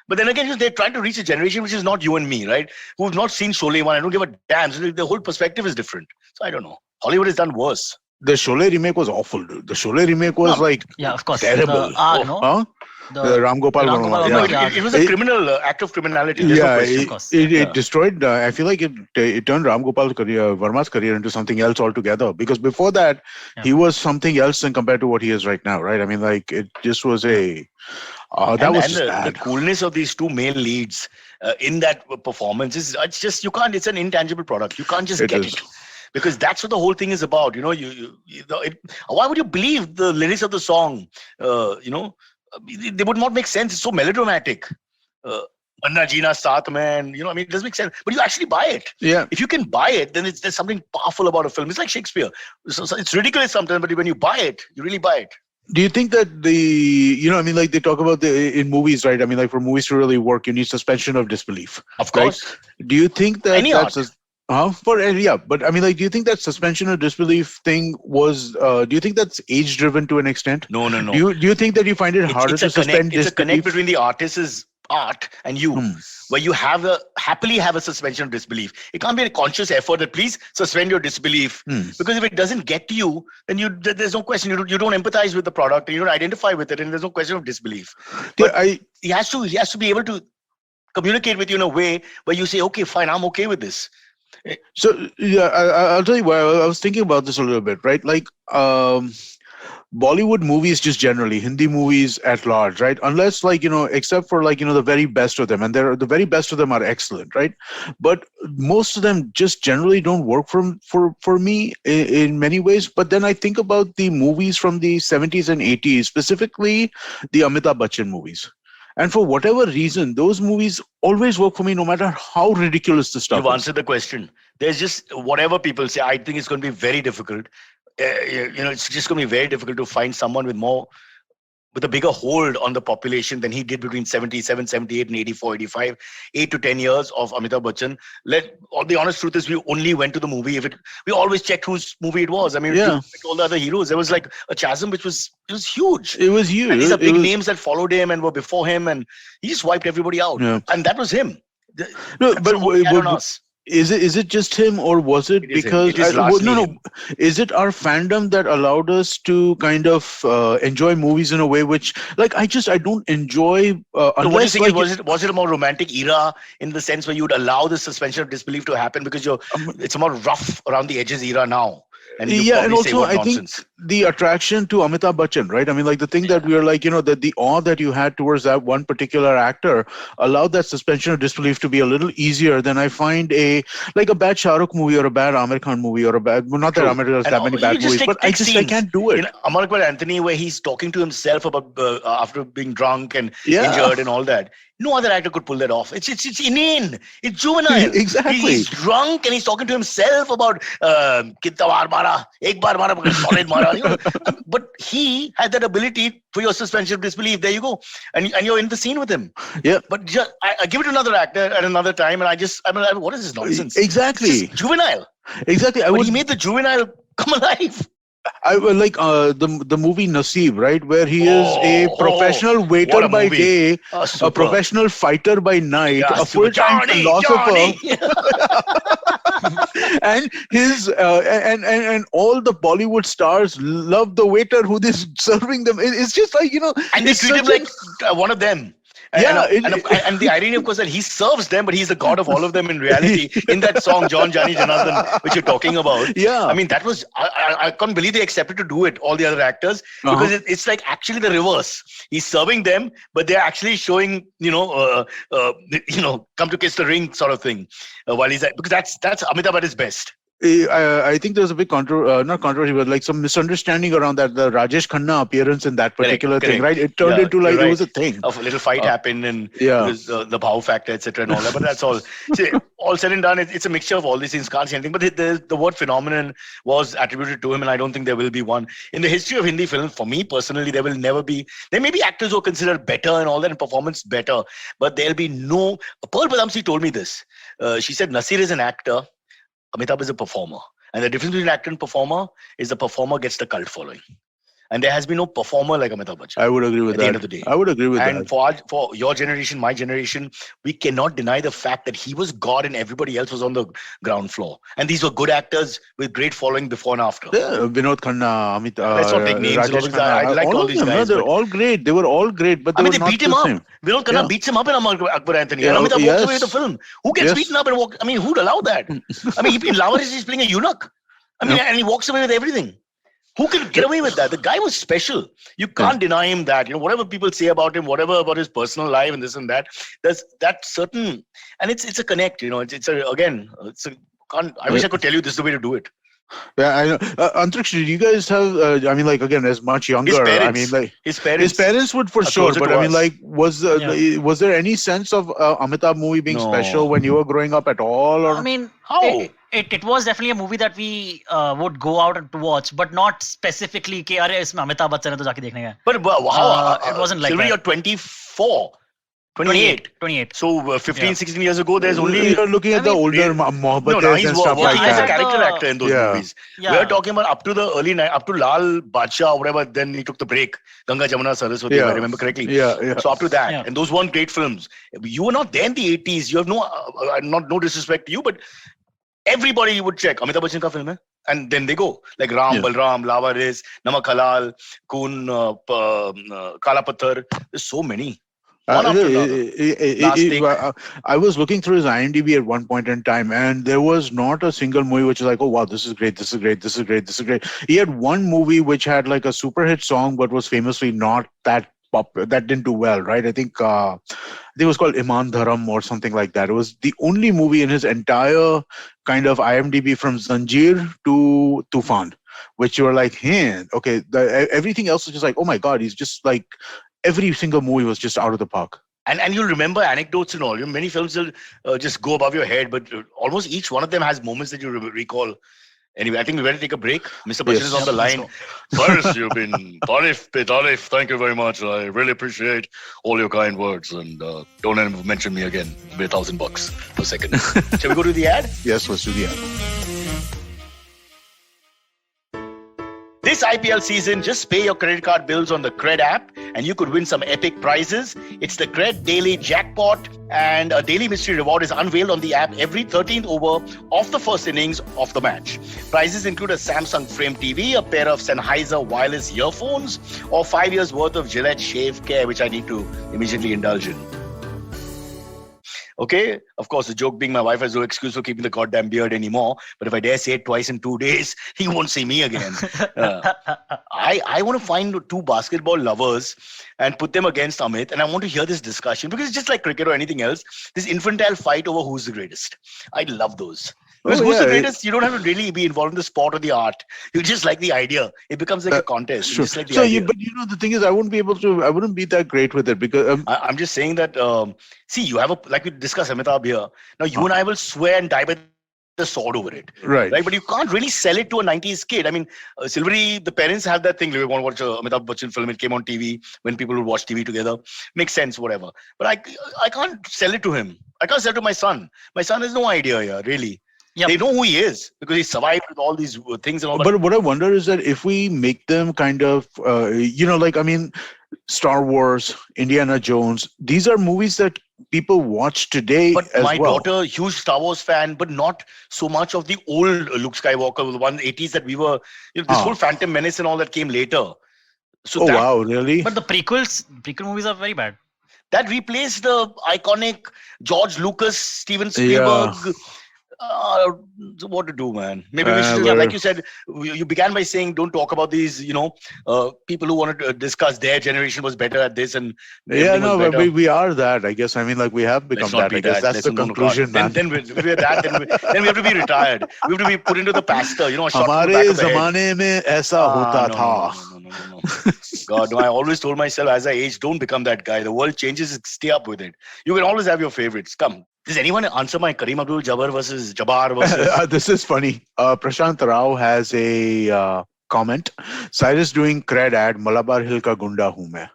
But then again, they're trying to reach a generation which is not you and me, right? Who've not seen Sholay 1. I don't give a damn. So the whole perspective is different. So I don't know. Hollywood has done worse. The Sholay remake was awful, dude. The Sholay remake was Yeah, of course. terrible. The Ram Gopal Varma. Varma, No, it was a criminal act of criminality. There's no question. Of course. It destroyed. I feel like it turned Ram Gopal's career, Varma's career, into something else altogether. Because before that, he was something else than compared to what he is right now, right? I mean, like it just was a. That was just the bad. coolness of these two male leads in that performance it's just you can't. It's an intangible product. You can't just get it. Because that's what the whole thing is about. Why would you believe the lyrics of the song? They would not make sense. It's so melodramatic. Anna Jeena Saath Man. It doesn't make sense. But you actually buy it. Yeah. If you can buy it, then there's something powerful about a film. It's like Shakespeare. So it's ridiculous sometimes, but when you buy it, you really buy it. Do you think that like they talk about in movies, right? I mean, like for movies to really work, you need suspension of disbelief. Of course. Right? Do you think that Any that's art. but I mean, like, do you think that suspension of disbelief thing was? Do you think that's age driven to an extent? No. Do you think that you find it harder to suspend disbelief? It's a connect between the artist's art and you, where you happily have a suspension of disbelief. It can't be a conscious effort that please suspend your disbelief, because if it doesn't get to you, then there's no question. You don't empathize with the product, and you don't identify with it, and there's no question of disbelief. But he has to be able to communicate with you in a way where you say, okay, fine, I'm okay with this. So yeah, I'll tell you why. I was thinking about this a little bit, right? Like Bollywood movies, just generally, Hindi movies at large, right? Unless except for the very best of them, and the very best of them are excellent, right? But most of them just generally don't work for me in many ways. But then I think about the movies from the 70s and 80s, specifically the Amitabh Bachchan movies. And for whatever reason, those movies always work for me, no matter how ridiculous the stuff You've is. answered the question. There's just whatever people say. I think it's going to be very difficult. it's just going to be very difficult to find someone with a bigger hold on the population than he did between 77, 78, and 84, 85. 8 to 10 years of Amitabh Bachchan. The honest truth is we only went to the movie we always checked whose movie it was. I mean, Yeah. with all the other heroes, there was like a chasm which was huge. It was huge. And these are big It was- names that followed him and were before him, and he just wiped everybody out. Yeah. And that was him. No, That's but the whole carry on us. is it just him, or was it It is him. because It is largely no, him. is it our fandom that allowed us to kind of enjoy movies in a way which, like, I don't enjoy So what do you unless, think like, was it a more romantic era in the sense where you'd allow the suspension of disbelief to happen because it's a more rough around the edges era now, and you yeah, and probably say also what I nonsense. think the attraction to Amitabh Bachchan, right? I mean, like the thing that we are like, that the awe that you had towards that one particular actor allowed that suspension of disbelief to be a little easier than I find a bad Shah Rukh movie or a bad Amir Khan movie or a bad, well, not that True. Amir has And that many you bad just movies, but I scenes. can't do it. In Amar Akbar Anthony, where he's talking to himself about after being drunk and Yeah. injured and all that. No other actor could pull that off. It's inane. It's juvenile. Exactly. He's drunk and he's talking to himself about kitna baar mara, ek baar mara, solid mara. But he had that ability for your suspension of disbelief. There you go, and you're in the scene with him. Yeah. But I give it to another actor at another time, and what is this nonsense? Exactly. It's just juvenile. Exactly. But he made the juvenile come alive. I would like the movie Naseeb, right, where he is a professional waiter what a by movie. day, a Super. professional fighter by night, Yeah, a full-time Johnny, philosopher, Johnny. and his and all the Bollywood stars love the waiter who is serving them. It's just like, And they it's treat him such like one of them. Yeah, And the irony, of course, that he serves them, but he's the god of all of them in reality. In that song, John Jani Janardhan, which you're talking about. Yeah. I mean, that was, I can't believe they accepted to do it, all the other actors, because it's like actually the reverse. He's serving them, but they're actually showing, come to kiss the ring sort of thing. While he's because that's Amitabh at his best. I think there's a big not controversy, but like some misunderstanding around that the Rajesh Khanna appearance in that particular thing, right? It turned into like it was a thing. A little fight happened, and yeah, it was the Bhau factor, etc., and all that. But that's all. See, all said and done, it's a mixture of all these things. Can't say anything. But the word phenomenon was attributed to him, and I don't think there will be one in the history of Hindi film. For me personally, there will never be. There may be actors who are considered better and all that, and performance better, but there'll be no. Pearl Badamsi told me this. She said Nasir is an actor. Amitabh is a performer. And the difference between actor and performer is the performer gets the cult following. And there has been no performer like Amitabh Bachchan. I would agree with at that. the end of the day. I would agree with that. And for your generation, my generation, we cannot deny the fact that he was God and everybody else was on the ground floor. And these were good actors with great following before and after. Yeah, Vinod Khanna, Amitabh. Let's not take names. Rajesh Khanna, I like all these them, guys. they're all great. They were all great, but they beat him up. Vinod Khanna beats him up in Akbar Anthony. Yeah, and Amitabh walks away yes. with the film. Who gets beaten up and walk? I mean, who'd allow that? I mean, in Lavaris, he's playing a eunuch. I mean, and he walks away with everything. Who can get away with that? The guy was special. You can't deny him that. Whatever people say about him, whatever about his personal life and this and that, there's that certain, and it's a connect. I wish I could tell you this is the way to do it. Yeah, I know. Antariksh, did you guys have? As much younger. His parents, I mean, like his parents would for sure. But I mean, like, was there any sense of Amitabh movie being special when you were growing up at all? Or I mean, how? It was definitely a movie that we would go out to watch, but not specifically कि अरे इसमें अमिताभ बच्चन है तो जाके देखने का. But how? It wasn't like Silverie, that. you're 24. 28. 28. So 15, 16 years ago, there's only... You're looking at the older Mohabbat he's and stuff like working as a that. character actor in those movies. Yeah. We're talking about up to the early up to Lal Badshah or whatever. Then he took the break. Ganga Jamuna Saraswati, if I remember correctly. Yeah. So up to that, and those weren't great films. You were not there in the 80s. You have no disrespect to you, but everybody would check Amitabh Bachchan ka film hai. And then they go like Ram, Balram, Lavaris, Namak Halal, Kun, Kala Patthar. There's so many. I was looking through his IMDb at one point in time, and there was not a single movie which is like, oh wow, this is great, this is great, this is great, this is great. He had one movie which had like a super hit song, but was famously not that popular. That didn't do well, right? I think it was called Iman Dharam or something like that. It was the only movie in his entire kind of IMDb from Zanjeer to Tufan, which you were like, okay. Everything else was just like, oh my god, he's just like. Every single movie was just out of the park. And you'll remember anecdotes and all. Many films will just go above your head, but almost each one of them has moments that you recall. Anyway, I think we better take a break. Mr. Bachchan Yes. is on the Let's line. go. Cyrus, you've been Tarif. Thank you very much. I really appreciate all your kind words. And don't ever mention me again. It'll be $1,000 per second. Shall we go to the ad? Yes, let's do the ad. This IPL season, just pay your credit card bills on the Cred app and you could win some epic prizes. It's the Cred Daily Jackpot, and a daily mystery reward is unveiled on the app every 13th over of the first innings of the match. Prizes include a Samsung Frame TV, a pair of Sennheiser wireless earphones, or 5 years worth of Gillette Shave Care, which I need to immediately indulge in. Okay, of course, the joke being my wife has no excuse for keeping the goddamn beard anymore. But if I dare say it twice in 2 days, he won't see me again. I want to find two basketball lovers and put them against Amit. And I want to hear this discussion because it's just like cricket or anything else. This infantile fight over who's the greatest. I love those. Because who's the greatest? You don't have to really be involved in the sport or the art. You just like the idea. It becomes like a contest. Sure. Just like the idea. But the thing is, I wouldn't be that great with it because I'm just saying that, see, you have like we discussed Amitabh here. Now, you and I will swear and die by the sword over it. Right. But you can't really sell it to a 90s kid. I mean, Silverie, the parents have that thing. They want to watch a Amitabh Bachchan film. It came on TV when people would watch TV together. Makes sense, whatever. But I can't sell it to him. I can't sell it to my son. My son has no idea here, really. Yep. They know who he is because he survived with all these things and all that. But what I wonder is that if we make them kind of, Star Wars, Indiana Jones, these are movies that people watch today But as my well. daughter, huge Star Wars fan, but not so much of the old Luke Skywalker, the 180s that we were, this whole Phantom Menace and all that came later. So Oh, that, wow, really? But the prequel movies are very bad. that replaced the iconic George Lucas, Steven Spielberg. What to do, man? Maybe we should, like you said, you began by saying don't talk about these, people who want to discuss their generation was better at this and but we are that, I guess. I mean, like we have become that. I guess that's the conclusion, man. Then we're that. Then we have to be retired. We have to be put into the pasture. A shot to the हमारे back of the head. ज़माने में ऐसा होता था. No. God, no, I always told myself as I age, don't become that guy. The world changes, stay up with it. You can always have your favorites. Come. Does anyone answer my Kareem Abdul-Jabbar versus Jabbar versus... This is funny. Prashant Rao has a comment. Cyrus doing cred ad, Malabar Hill ka gunda hu main.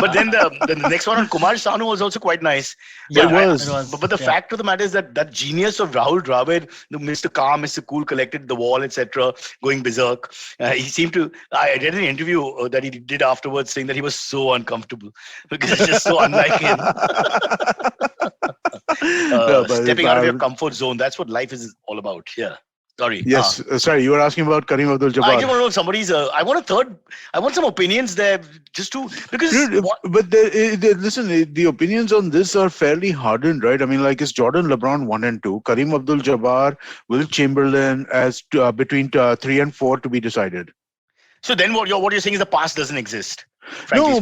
But then the next one on Kumar Sanu was also quite nice. Yeah, It was. But the fact of the matter is that genius of Rahul Dravid, Mr. Calm, Mr. Cool, collected the wall, etc., going berserk. He seemed to. I read an interview that he did afterwards saying that he was so uncomfortable because it's just so unlike him. Stepping out of your comfort zone. That's what life is all about. Yeah. Sorry. Yes. Sorry, you were asking about Kareem Abdul-Jabbar. I just want to know somebody's. I want some opinions there, just to because. Listen, the opinions on this are fairly hardened, right? I mean, like it's Jordan, LeBron 1 and 2, Kareem Abdul-Jabbar, Will Chamberlain as between 3 and 4 to be decided. So then, what you're saying is the past doesn't exist. No,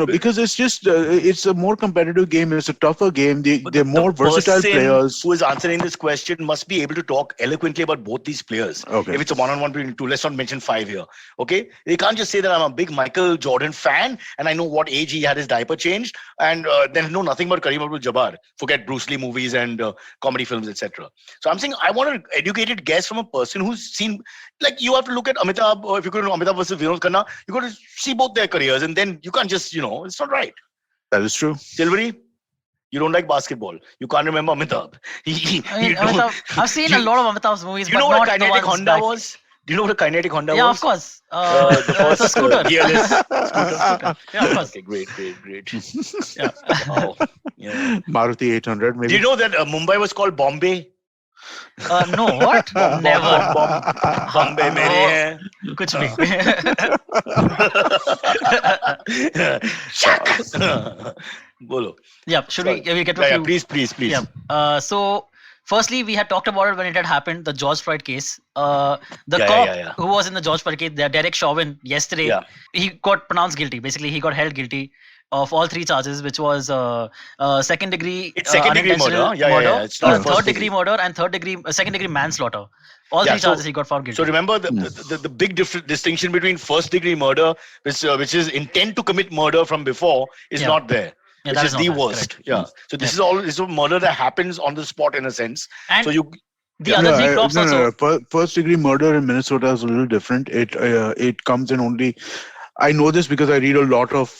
because it's just it's a more competitive game. It's a tougher game. They're more versatile players. Who is answering this question must be able to talk eloquently about both these players. Okay. If it's a one-on-one between two, let's not mention 5 here. Okay, they can't just say that I'm a big Michael Jordan fan and I know what age he had his diaper changed and then know nothing about Kareem Abdul-Jabbar. Forget Bruce Lee movies and comedy films, etc. So I'm saying I want an educated guess from a person who's seen. Like you have to look at Amitabh, or if you go to Amitabh versus Vinod Khanna, you got to see both their careers, and then you can't just, it's not right. That is true. Silverie, you don't like basketball. You can't remember Amitabh. I've seen a lot of Amitabh's movies. You know what a kinetic Honda was? Do you know what a kinetic Honda was? Yeah, of course. The first scooter. gearless Scooter. Yeah, of course. Okay, great. Yeah. Wow. Yeah. Maruti 800, maybe. Do you know that Mumbai was called Bombay? No, what? Never. Bombay mere hain. Kuch bhi. Bolo. Yeah, should we get to a few? Please. Yeah. So, firstly, we had talked about it when it had happened, the George Floyd case. Cop who was in the George Floyd case, Derek Chauvin, yesterday, he got pronounced guilty. Basically, he got held guilty of all 3 charges, which was second degree murder. It's not third degree murder and second degree manslaughter. All 3 charges he got found guilty. So remember the big distinction between first degree murder, which is intent to commit murder from before, is not there. Yeah, which that is is the not bad. worst. Correct. Yeah. So this is a murder that happens on the spot in a sense. And So you, the yeah. other No, three cops also. First degree murder in Minnesota is a little different. It comes in only. I know this because I read a lot of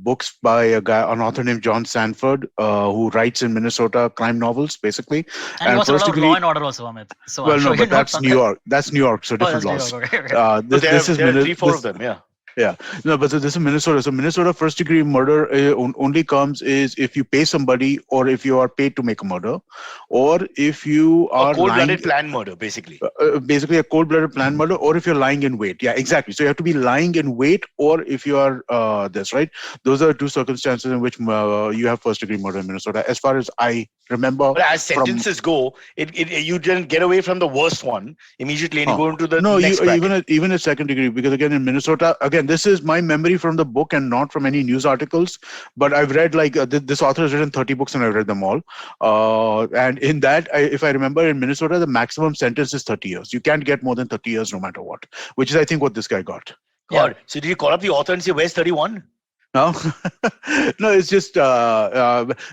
books by an author named John Sanford, who writes in Minnesota crime novels, basically. And you And watch a first lot of Law degree, and Order also, Amit. So I'm well, sure no, you but know that's New something. York. That's New York, so Oh, different that's New York. laws. Okay, okay. So This is there are three, four of them. Yeah. yeah, no, but so this is Minnesota. So Minnesota first degree murder only comes is if you pay somebody, or if you are paid to make a murder, or if you A are lying. cold-blooded planned murder, basically. Basically a cold-blooded planned murder, or if you're lying in wait. Yeah, exactly. So you have to be lying in wait, or if you are this, right? Those are two circumstances in which you have first-degree murder in Minnesota, as far as I remember. But as From sentences go, you didn't get away from the worst one immediately, and you Huh. go into the No, you next bracket. even at second degree, because again in Minnesota, again this is my memory from the book and not from any news articles. But I've read like this author has written 30 books and I've read them all. And in that, if I remember, in Minnesota, the maximum sentence is 30 years. You can't get more than 30 years no matter what, which is I think what this guy got. Yeah. God, so did you call up the author and say, "Where's 31?" No, no, it's just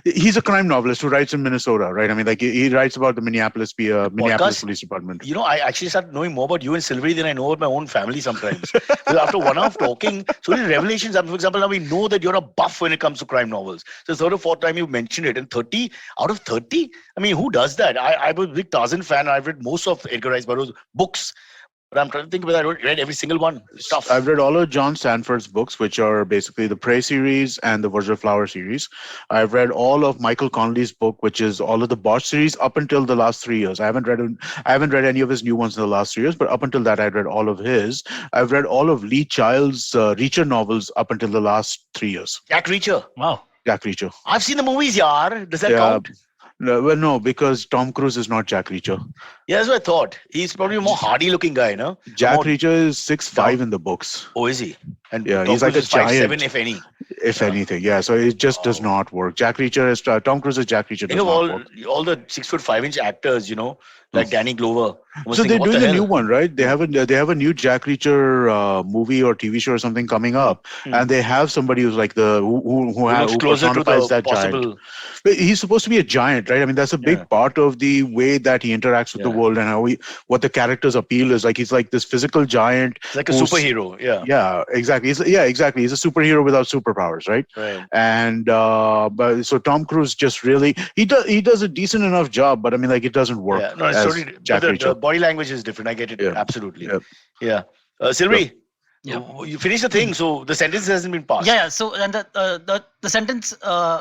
he's a crime novelist who writes in Minnesota, right? I mean, like he writes about the Minneapolis Podcast. Police Department. You know, I actually started knowing more about you and Silverie than I know about my own family sometimes. Because after 1 hour of talking, so many revelations. For example, now we know that you're a buff when it comes to crime novels. So third or fourth time you mentioned it, and 30 out of 30. I mean, who does that? I was a big Tarzan fan. And I've read most of Edgar Rice Burroughs' books. But I'm trying to think whether I read every single one. It's tough. I've read all of John Sanford's books, which are basically the Prey series and the Virgil Flower series. I've read all of Michael Connelly's book, which is all of the Bosch series up until the last 3 years. I haven't read any of his new ones in the last 3 years, but up until that, I'd read all of his. I've read all of Lee Child's Reacher novels up until the last 3 years. Jack Reacher. Wow. Jack Reacher. I've seen the movies, yaar. Does that Yeah. count? No, well, no, because Tom Cruise is not Jack Reacher. Yeah, that's what I thought. He's probably a more hardy looking guy, no? Jack More- Reacher is 6'5" in the books, Oh, is he? And Yeah, Tom he's like Cruise a is 5'7", giant. if any. if anything. Yeah, so it just does not work. Jack Reacher is Tom Cruise's Jack Reacher Think does of not work. all the 6'5" actors, like Danny Glover. I was So thinking, they're what doing the a new hell? one, right? They have a new Jack Reacher movie or TV show or something coming up, and they have somebody who's like Who looks closer to personifies the that giant. possible. But he's supposed to be a giant, right? I mean, that's a big Yeah. part of the way that he interacts with the Yeah. world and what the character's appeal is. Like he's like this physical giant. It's like a who's- superhero. Yeah. Yeah, exactly. Exactly. He's a superhero without superpowers, right? Right. And but so Tom Cruise just really he does a decent enough job, but I mean, like it doesn't work. Yeah. No, it's as totally. Jack But the Reacher. body language is different. I get it. Yeah. Absolutely. Yeah. Yeah. Silverie, Yeah. you finished the thing, so the sentence hasn't been passed. Yeah. So and the sentence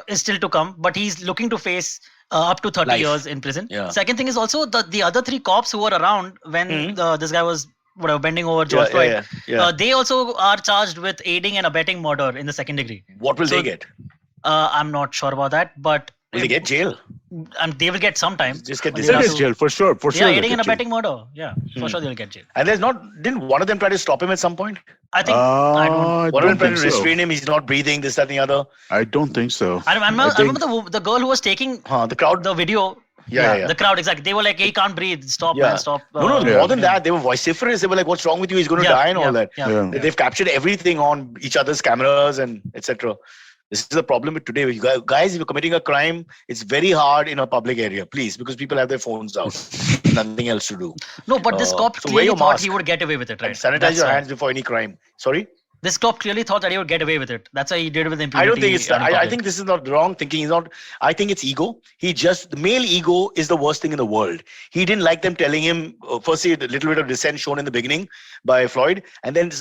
is still to come, but he's looking to face up to 30 Life. years in prison. Yeah. Second thing is also the other three cops who were around when this guy was bending over George Floyd. Yeah. They also are charged with aiding and abetting murder in the second degree. What will so- they get? I'm not sure about that, but Will they get jail? they will get some time. Just get But this. they'll There have is to- jail for sure. For Yeah, sure. aiding and they'll get abetting murder. Yeah, for sure they'll get jail. And didn't one of them try to stop him at some point? I think jail. I don't. One of them tried to think so. restrain him. He's not breathing. This, that, and the other. I don't think so. I remember think- the girl who was taking The crowd. the video. Yeah. The crowd, exactly. They were like, "He can't breathe. Stop, Yeah. man, stop." No, Yeah. more than that, they were vociferous. They were like, "What's wrong with you? He's going to Yeah, die," and all that. Yeah. Yeah. They've captured everything on each other's cameras and etc. This is the problem with today. Guys, if you're committing a crime, it's very hard in a public area, please, because people have their phones out. Nothing else to do. No, but this cop so wear clearly your thought mask. he would get away with it, right? Sanitize That's your why. hands before any crime. Sorry? This cop clearly thought that he would get away with it. That's why he did with impunity. I don't think it's. out in I public. think this is not wrong thinking. He's not. I think it's ego. The male ego is the worst thing in the world. He didn't like them telling him. Firstly, a little bit of dissent shown in the beginning by Floyd, and then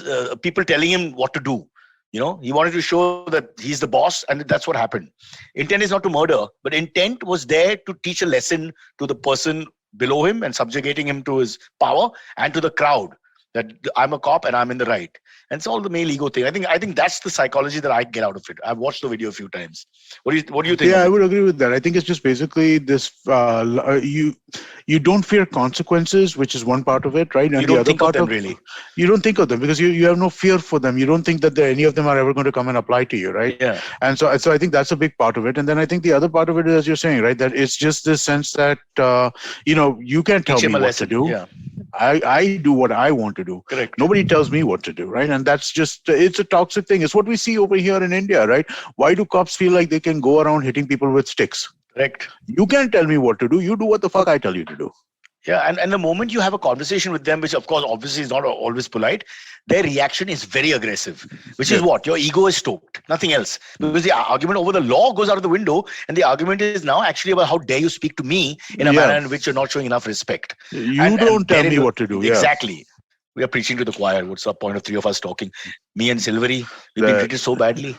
people telling him what to do. He wanted to show that he's the boss, and that's what happened. Intent is not to murder, but intent was there to teach a lesson to the person below him and subjugating him to his power, and to the crowd that I'm a cop and I'm in the right. And it's all the male ego thing. I think that's the psychology that I get out of it. I've watched the video a few times. What do you think? Yeah, I would agree with that. I think it's just basically this: you don't fear consequences, which is one part of it, right? And You the don't other think of part them really. you don't think of them because you have no fear for them. You don't think that any of them are ever going to come and apply to you, right? Yeah. And so I think that's a big part of it. And then I think the other part of it is, as you're saying, right, that it's just this sense that you can't tell Teach me him a what lesson. to do. Yeah. I do what I want to do. Correct. Nobody tells me what to do, right? And that's just, it's a toxic thing. It's what we see over here in India, right? Why do cops feel like they can go around hitting people with sticks? Correct. You can't tell me what to do. You do what the fuck I tell you to do. Yeah, and the moment you have a conversation with them, which of course obviously is not always polite, their reaction is very aggressive, which is what? Your ego is stoked, nothing else. Because the argument over the law goes out of the window, and the argument is now actually about how dare you speak to me in a manner in which you're not showing enough respect. You don't tell me what to do. Exactly. We are preaching to the choir. What's the point of three of us talking? Me and Silverie, we've been treated so badly.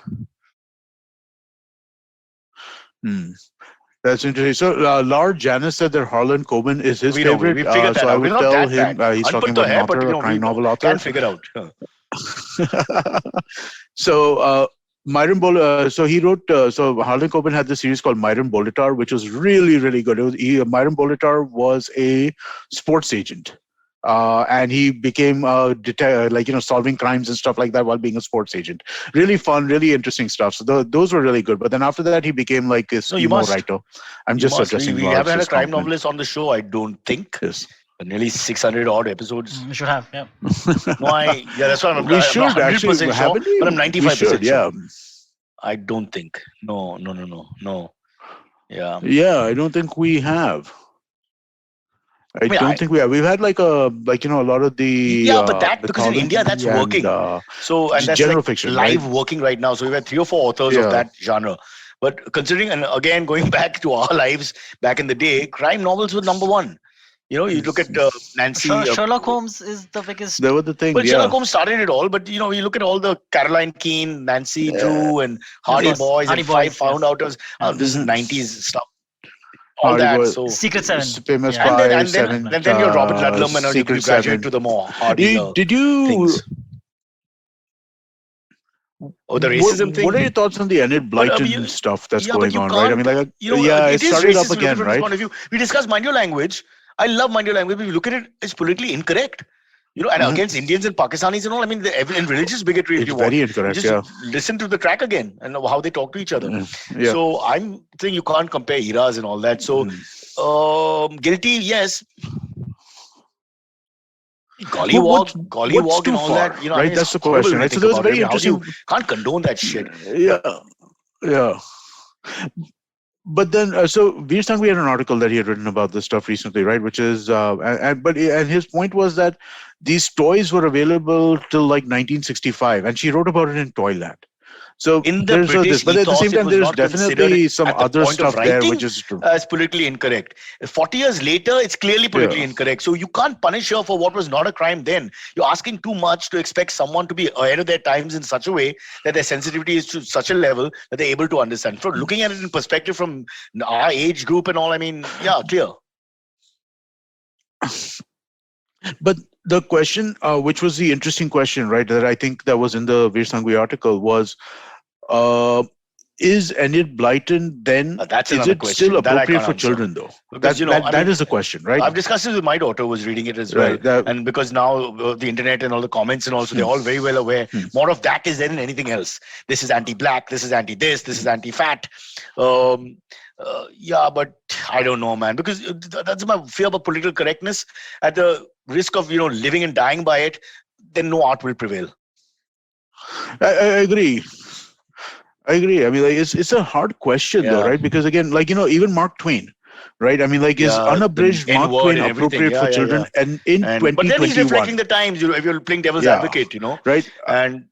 That's interesting. So, Lord Janice said that Harlan Coben is his favorite. We figured that so out. I would tell him he's talking about an author, a crime novel author. Can't figure out. So, Myron so he wrote. So Harlan Coben had this series called Myron Bolitar, which was really, really good. Myron Bolitar was a sports agent. And he became solving crimes and stuff like that while being a sports agent. Really fun, really interesting stuff. So those were really good. But then after that, he became like this emo writer. I'm just suggesting. We haven't had a crime novelist on the show, I don't think. Yes. Nearly 600 odd episodes. We should have, yeah. That's what I'm. We should I'm not 100% actually, sure, but I'm 95% yeah. sure. I don't think. No. Yeah. Yeah, I don't think we have. I don't think we have. We've had a lot of the but because in India that's working. So and that's general like fiction, live working right now. So we've had 3 or 4 authors of that genre. But considering, and again going back to our lives back in the day, crime novels were number one. You look at Nancy. Sherlock Holmes is the biggest. They were the thing. But Sherlock Holmes started it all. But you look at all the Caroline Keene, Nancy Drew, and Hardy Boys, and Five Found Outers. This is 90s stuff. All that, so Secret Seven, famous and then you're Robert Ludlum, and you graduate to the more hardy things. Oh, the racism thing. What are your thoughts on the Enid Blyton stuff that's going on? Right? I mean, it started up again, right? Point of view. We discussed Mind Your Language. I love Mind Your Language. But if you look at it, it's politically incorrect. And against Indians and Pakistanis and all. I mean, in religious bigotry, if you want. Very incorrect, just listen to the track again and how they talk to each other. So I'm saying you can't compare eras and all that. So guilty, yes. Gollywog and all that. Right, that's the question. Right? So there was very interesting. Can't condone that shit. Yeah. But then, so Veer Sanghvi had an article that he had written about this stuff recently, right? Which is, and his point was that these toys were available till like 1965, and she wrote about it in Toyland. So in the British, but at the same time, there's definitely some other stuff there which is true. As politically incorrect. 40 years later, it's clearly politically incorrect. So you can't punish her for what was not a crime then. You're asking too much to expect someone to be ahead of their times in such a way that their sensitivity is to such a level that they're able to understand. From looking at it in perspective from our age group and all, I mean, clear. But the question, which was the interesting question, right, that I think that was in the Veer Sanghvi article was, is Enid Blyton then, is it question. still appropriate for children though? Because, that is the question, right? I've discussed this with my daughter who was reading it as well. And because now the internet and all the comments and also they're all very well aware. More of that is there than anything else. This is anti-black, this is anti-this, this is anti-fat. But I don't know, man, because that's my fear about political correctness. At the risk of living and dying by it, then no art will prevail. I agree. I mean, it's a hard question though, right? Because again, even Mark Twain, right? I mean, is unabridged Mark Twain appropriate for children? And in 2021, but then he's reflecting the times. If you're playing devil's advocate, right? And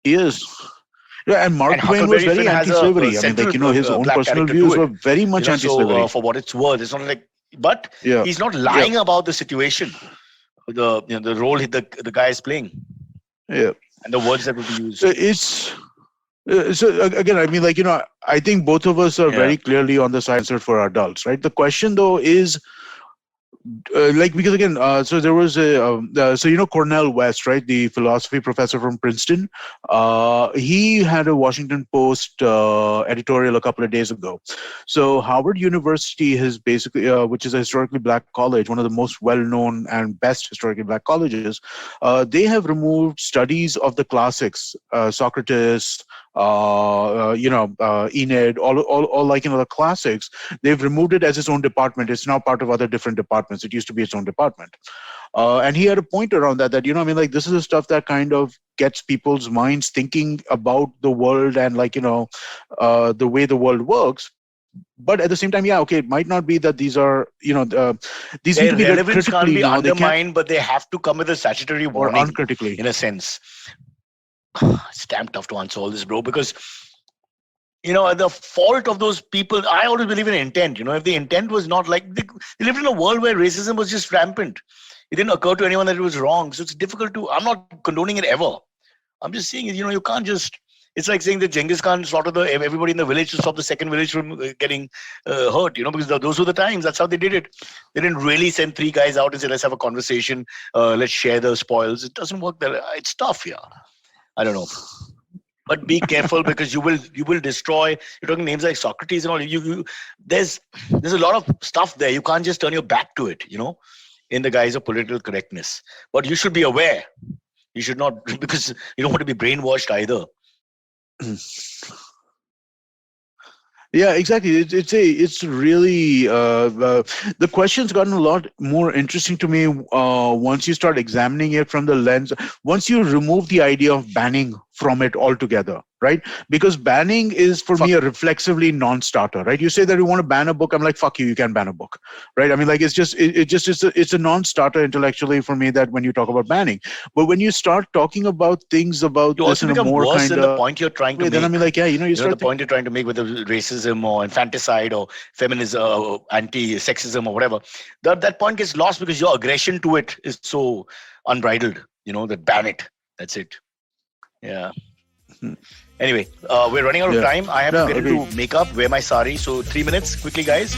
he is. Yeah, and Mark Twain was very anti-slavery. I mean, his own personal views were very much anti-slavery. So, for what it's worth, it's not like, but he's not lying about the situation, the role the guy is playing. Yeah, and the words that would be used. So it's. So again, I mean, I think both of us are very clearly on the side for adults, right? The question though is, because again, so there was Cornel West, right, the philosophy professor from Princeton. He had a Washington Post editorial a couple of days ago. So Howard University has basically, which is a historically black college, one of the most well-known and best historically black colleges, they have removed studies of the classics, Socrates, Enid, all like, the classics. They've removed it as its own department. It's now part of other different departments. It used to be its own department. And he had a point around that, this is the stuff that kind of gets people's minds thinking about the world and, the way the world works. But at the same time, yeah, okay, it might not be that these are, these need Their to be read relevance can't critically be now. They can't, undermined, but they have to come with a statutory or warning, uncritically. in a sense. It's damn tough to answer all this, bro, because the fault of those people, I always believe in intent. If the intent was not like, they lived in a world where racism was just rampant. It didn't occur to anyone that it was wrong. So it's difficult to, I'm not condoning it ever. I'm just saying, you can't just, it's like saying that Genghis Khan slaughtered everybody in the village to stop the second village from getting hurt, because those were the times. That's how they did it. They didn't really send three guys out and say, let's have a conversation, let's share the spoils. It doesn't work that. It's tough, yeah. I don't know. But be careful, because you will destroy. You're talking names like Socrates and all. There's a lot of stuff there. You can't just turn your back to it, in the guise of political correctness. But you should be aware. You should not, because you don't want to be brainwashed either. Yeah, exactly. It's really the question's gotten a lot more interesting to me once you start examining it from the lens. Once you remove the idea of banning from it altogether, right? Because banning is for me a reflexively non-starter, right? You say that you want to ban a book, I'm like, fuck you, you can't ban a book, right? I mean, like, it's a non-starter intellectually for me, that when you talk about banning. But when you start talking about things about You this also in a become more worse kind than the of point you're trying to way, then I make. mean, like, yeah, you The start point you're trying to make, whether racism or infanticide or feminism or anti-sexism or whatever, that point gets lost because your aggression to it is so unbridled, that ban it. That's it. Yeah. Anyway, we're running out of Yeah. time. I have to No, get agreed. into makeup, wear my sari. So 3 minutes, quickly, guys.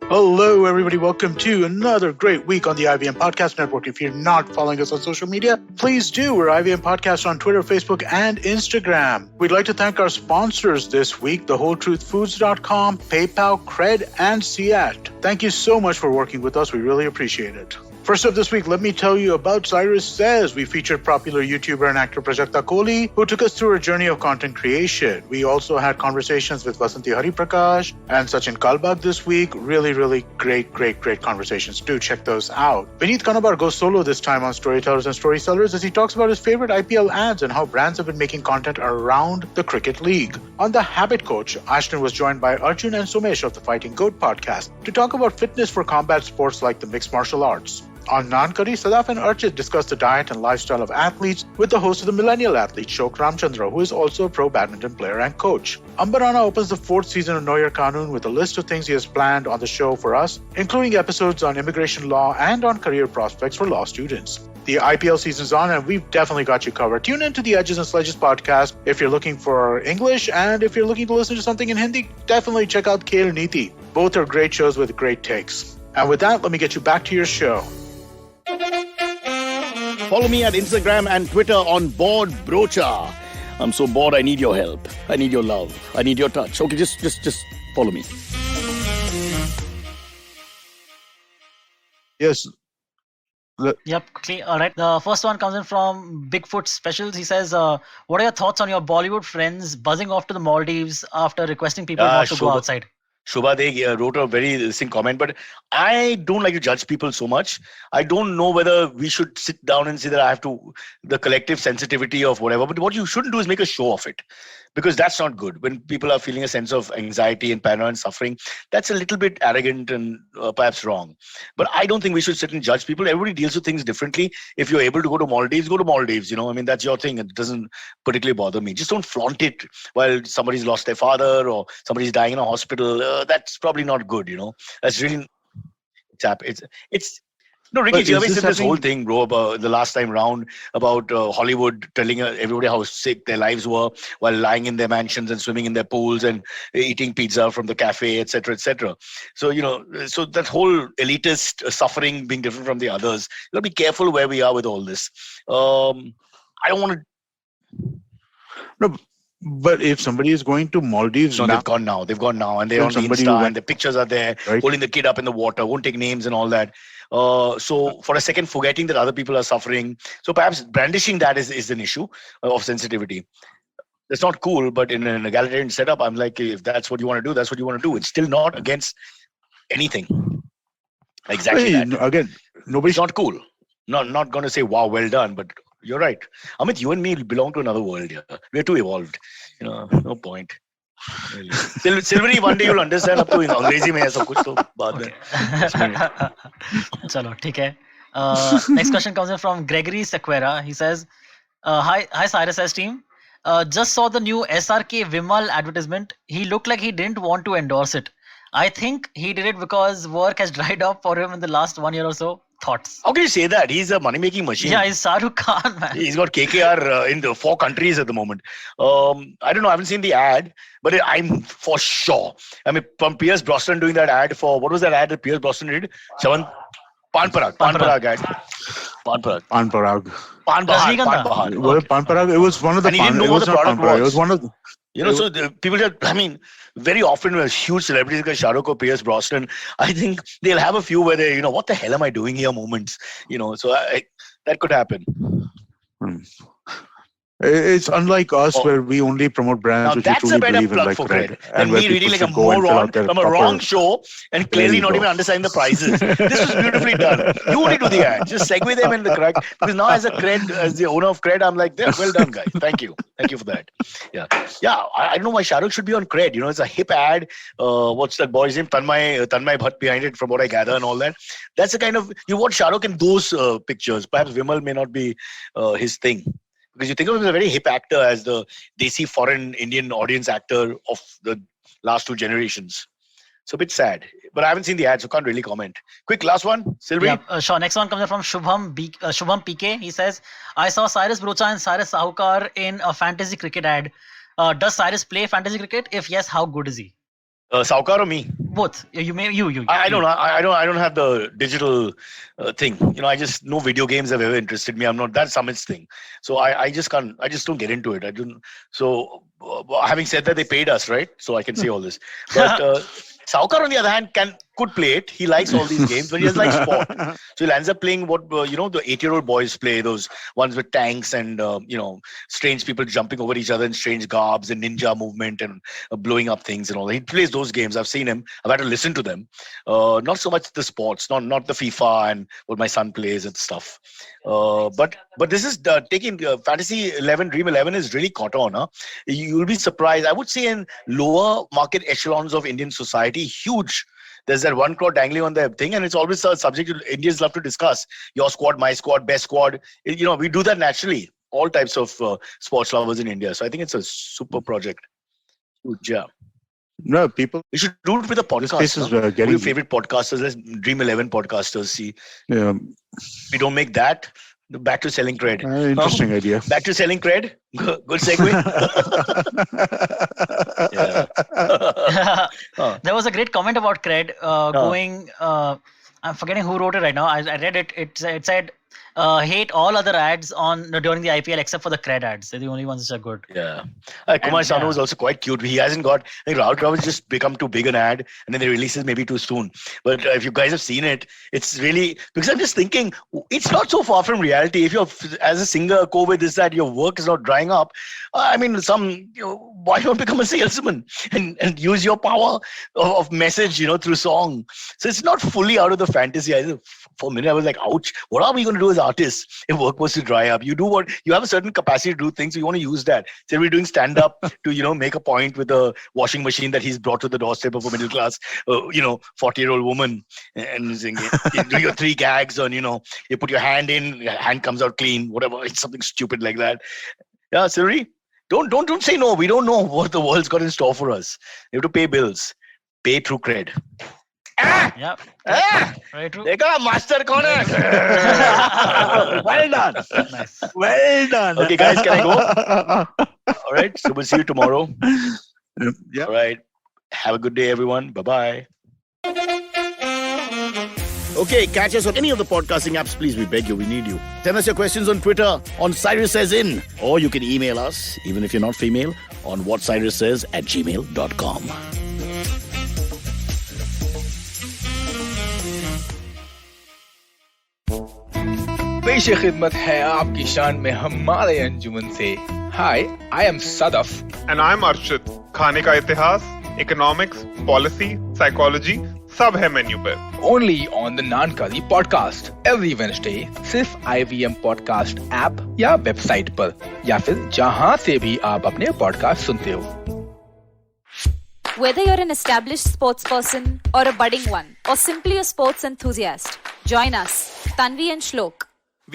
Hello, everybody. Welcome to another great week on the IVM Podcast Network. If you're not following us on social media, please do. We're IVM Podcast on Twitter, Facebook, and Instagram. We'd like to thank our sponsors this week, thewholetruthfoods.com, PayPal, Cred, and Siat. Thank you so much for working with us. We really appreciate it. First up this week, let me tell you about Cyrus Says. We featured popular YouTuber and actor Prajakta Kohli, who took us through a journey of content creation. We also had conversations with Vasanti Hariprakash and Sachin Kalbag this week. Really, really great conversations. Do check those out. Vineet Kanabar goes solo this time on Storytellers and Storysellers as he talks about his favorite IPL ads and how brands have been making content around the Cricket League. On The Habit Coach, Ashton was joined by Arjun and Sumesh of the Fighting Goat podcast to talk about fitness for combat sports like the mixed martial arts. On Nankari, Sadaf and Archit discussed the diet and lifestyle of athletes with the host of the Millennial Athlete, Shok Ramchandra, who is also a pro badminton player and coach. Ambarana opens the 4th season of Know Your Kanun with a list of things he has planned on the show for us, including episodes on immigration law and on career prospects for law students. The IPL season's on, and we've definitely got you covered. Tune in to the Edges and Sledges podcast if you're looking for English, and if you're looking to listen to something in Hindi, definitely check out Khel Neeti. Both are great shows with great takes. And with that, let me get you back to your show. Follow me at Instagram and Twitter on Bored Brocha. I'm so bored, I need your help. I need your love. I need your touch. Okay, just follow me. Yes. Yep, quickly. All right. The first one comes in from Bigfoot Specials. He says, what are your thoughts on your Bollywood friends buzzing off to the Maldives after requesting people not to go outside? Shobha, they wrote a very interesting comment, but I don't like to judge people so much. I don't know whether we should sit down and say that I have to, the collective sensitivity of whatever, but what you shouldn't do is make a show of it, because that's not good. When people are feeling a sense of anxiety and paranoia and suffering, that's a little bit arrogant and perhaps wrong. But I don't think we should sit and judge people. Everybody deals with things differently. If you're able to go to Maldives, go to Maldives. I mean, that's your thing. It doesn't particularly bother me. Just don't flaunt it while somebody's lost their father or somebody's dying in a hospital. That's probably not good. That's really, it's Ricky Gervais said this whole thing, bro, about the last time round about Hollywood telling everybody how sick their lives were while lying in their mansions and swimming in their pools and eating pizza from the cafe, etc., etc. So, so that whole elitist suffering being different from the others, you got to be careful where we are with all this. I don't want to. No, But if somebody is going to Maldives No, now, they've gone now. They've gone now, and they're then on the somebody who Insta, and went, the pictures are there, right? holding the kid up in the water, won't take names and all that. So for a second, forgetting that other people are suffering. So perhaps brandishing that is an issue of sensitivity. That's not cool, but in an egalitarian setup, I'm like, if that's what you want to do, that's what you want to do. It's still not against anything. Exactly Hey, that. again, nobody. It's not cool. Not going to say, wow, well done, but you're right. Amit, you and me belong to another world here. We're too evolved. No point. Really. Silvery, one day you'll understand. अब तो अंग्रेजी में है सब कुछ तो बाद में Okay. Chalo, ठीक है. Next question comes in from Gregory Sequera. He says, hi Cyrus S team. Just saw the new SRK Vimal advertisement. He looked like he didn't want to endorse it. I think he did it because work has dried up for him in the last 1 year or so. Thoughts? How can you say that? He's a money-making machine. Yeah, he's Shahrukh Khan, man. He's got KKR in the 4 countries at the moment. I don't know. I haven't seen the ad, but I'm for sure. I mean, from Pierce Brosnan doing that ad for, what was that ad that Pierce Brosnan did? Pan Parag ad. Pan Parag. Pan Parag. Pan Bahar. Rajnikanta. Pan Bahar. Well, Pan Parag. It was one of the. And he didn't know It what was the not Pan product Parag. It was. was one of the. So the people just, I mean, very often with huge celebrities like Shahrukh or Pierce Brosnan, I think they'll have a few where they, what the hell am I doing here moments, so that could happen. It's unlike us where we only promote brands Now which we that's truly a better believe in, plug like for cred. cred And than where me people reading like a should go and fill moron out their from a proper- wrong show and clearly you not go. even understanding the prizes. This was beautifully done. You only do the ad. Just segue them in the correct. Because now as the owner of cred, I'm like, well done, guys. Thank you for that. Yeah. I don't know why Shahrukh should be on cred. It's a hip ad. What's that boy's name? Tanmay Bhatt behind it, from what I gather and all that. That's the kind of, you want Shahrukh in those pictures. Perhaps Vimal may not be his thing. Because you think of him as a very hip actor, as the desi foreign Indian audience actor of the last 2 generations. So a bit sad. But I haven't seen the ad, so can't really comment. Quick, last one. Silvery? Yeah, sure. Next one comes in from Shubham PK. He says, I saw Cyrus Brocha and Cyrus Sahukar in a fantasy cricket ad. Does Cyrus play fantasy cricket? If yes, how good is he? Saukar or me? Both. You. I don't know. I don't have the digital thing. I just, no video games have ever interested me. I'm not, that's Amit's thing. So I just can't. I just don't get into it. I don't. So having said that, they paid us, right? So I can say all this. But Saukar, on the other hand, could play it. He likes all these games, but he doesn't like sport. So he ends up playing what the 8-year-old boys play, those ones with tanks and strange people jumping over each other in strange garbs and ninja movement and blowing up things and all that. He plays those games. I've seen him. I've had to listen to them. Not so much the sports, not the FIFA and what my son plays and stuff. But this is taking Fantasy 11, Dream 11 is really caught on. Huh? You'll be surprised. I would say in lower market echelons of Indian society, huge. There's that 1 crore dangling on their thing, and it's always a subject Indians love to discuss. Your squad, my squad, best squad. We do that naturally. All types of sports lovers in India. So I think it's a super project. Huge, yeah. No, people. You should do it with a podcast. This is Who are getting your favorite podcasters? Let's Dream 11 podcasters. See, Yeah, we don't make that. Back to selling cred. interesting idea. Back to selling cred. Good segue. There was a great comment about cred going. I'm forgetting who wrote it right now. I read it. It said, hate all other ads during the IPL except for the cred ads. They're the only ones which are good. Yeah. Kumar Sanu was also quite cute. He hasn't got, I think Rahul Dravid's just become too big an ad and then they release it maybe too soon. But if you guys have seen it, it's really, because I'm just thinking, it's not so far from reality. If you're, as a singer, COVID is that your work is not drying up. I mean, why don't become a salesman and use your power of message, through song. So it's not fully out of the fantasy. For a minute, I was like, ouch, what are we going to do as artists if work was to dry up? You have a certain capacity to do things, so you want to use that. So we're doing stand-up to, make a point with a washing machine that he's brought to the doorstep of a middle class, 40-year-old woman, and you do your 3 gags on, you put your hand in, your hand comes out clean, whatever. It's something stupid like that. Yeah, Siri, don't say no. We don't know what the world's got in store for us. You have to pay bills. Pay through cred. Yeah. Very true. Dekha, master kaun hai? Well done. Nice. Well done. Okay, guys, can I go? All right. So we'll see you tomorrow. Yeah. All right. Have a good day, everyone. Bye-bye. Okay, catch us on any of the podcasting apps, please. We beg you, we need you. Send us your questions on Twitter, on Cyrus Says In. Or you can email us, even if you're not female, on whatcyrussays@gmail.com. पेश खिदमत है आपकी शान में हमारे अंजुमन से. Hi, I am Sadaf. And I'm Arshit. खाने का इतिहास, economics, policy, psychology, सब है मेन्यू पे. Only on the Nankali podcast every Wednesday. सिर्फ IVM podcast app या वेबसाइट पर या फिर जहां से भी आप अपने पॉडकास्ट सुनते हो. Whether you're an established sports person or a budding one or simply a sports enthusiast, join us, Tanvi and Shlok.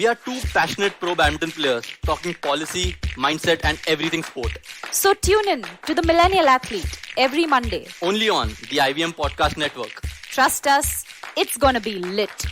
We are two passionate pro badminton players talking policy, mindset and everything sport. So tune in to the Millennial Athlete every Monday. Only on the IVM Podcast Network. Trust us, it's gonna be lit.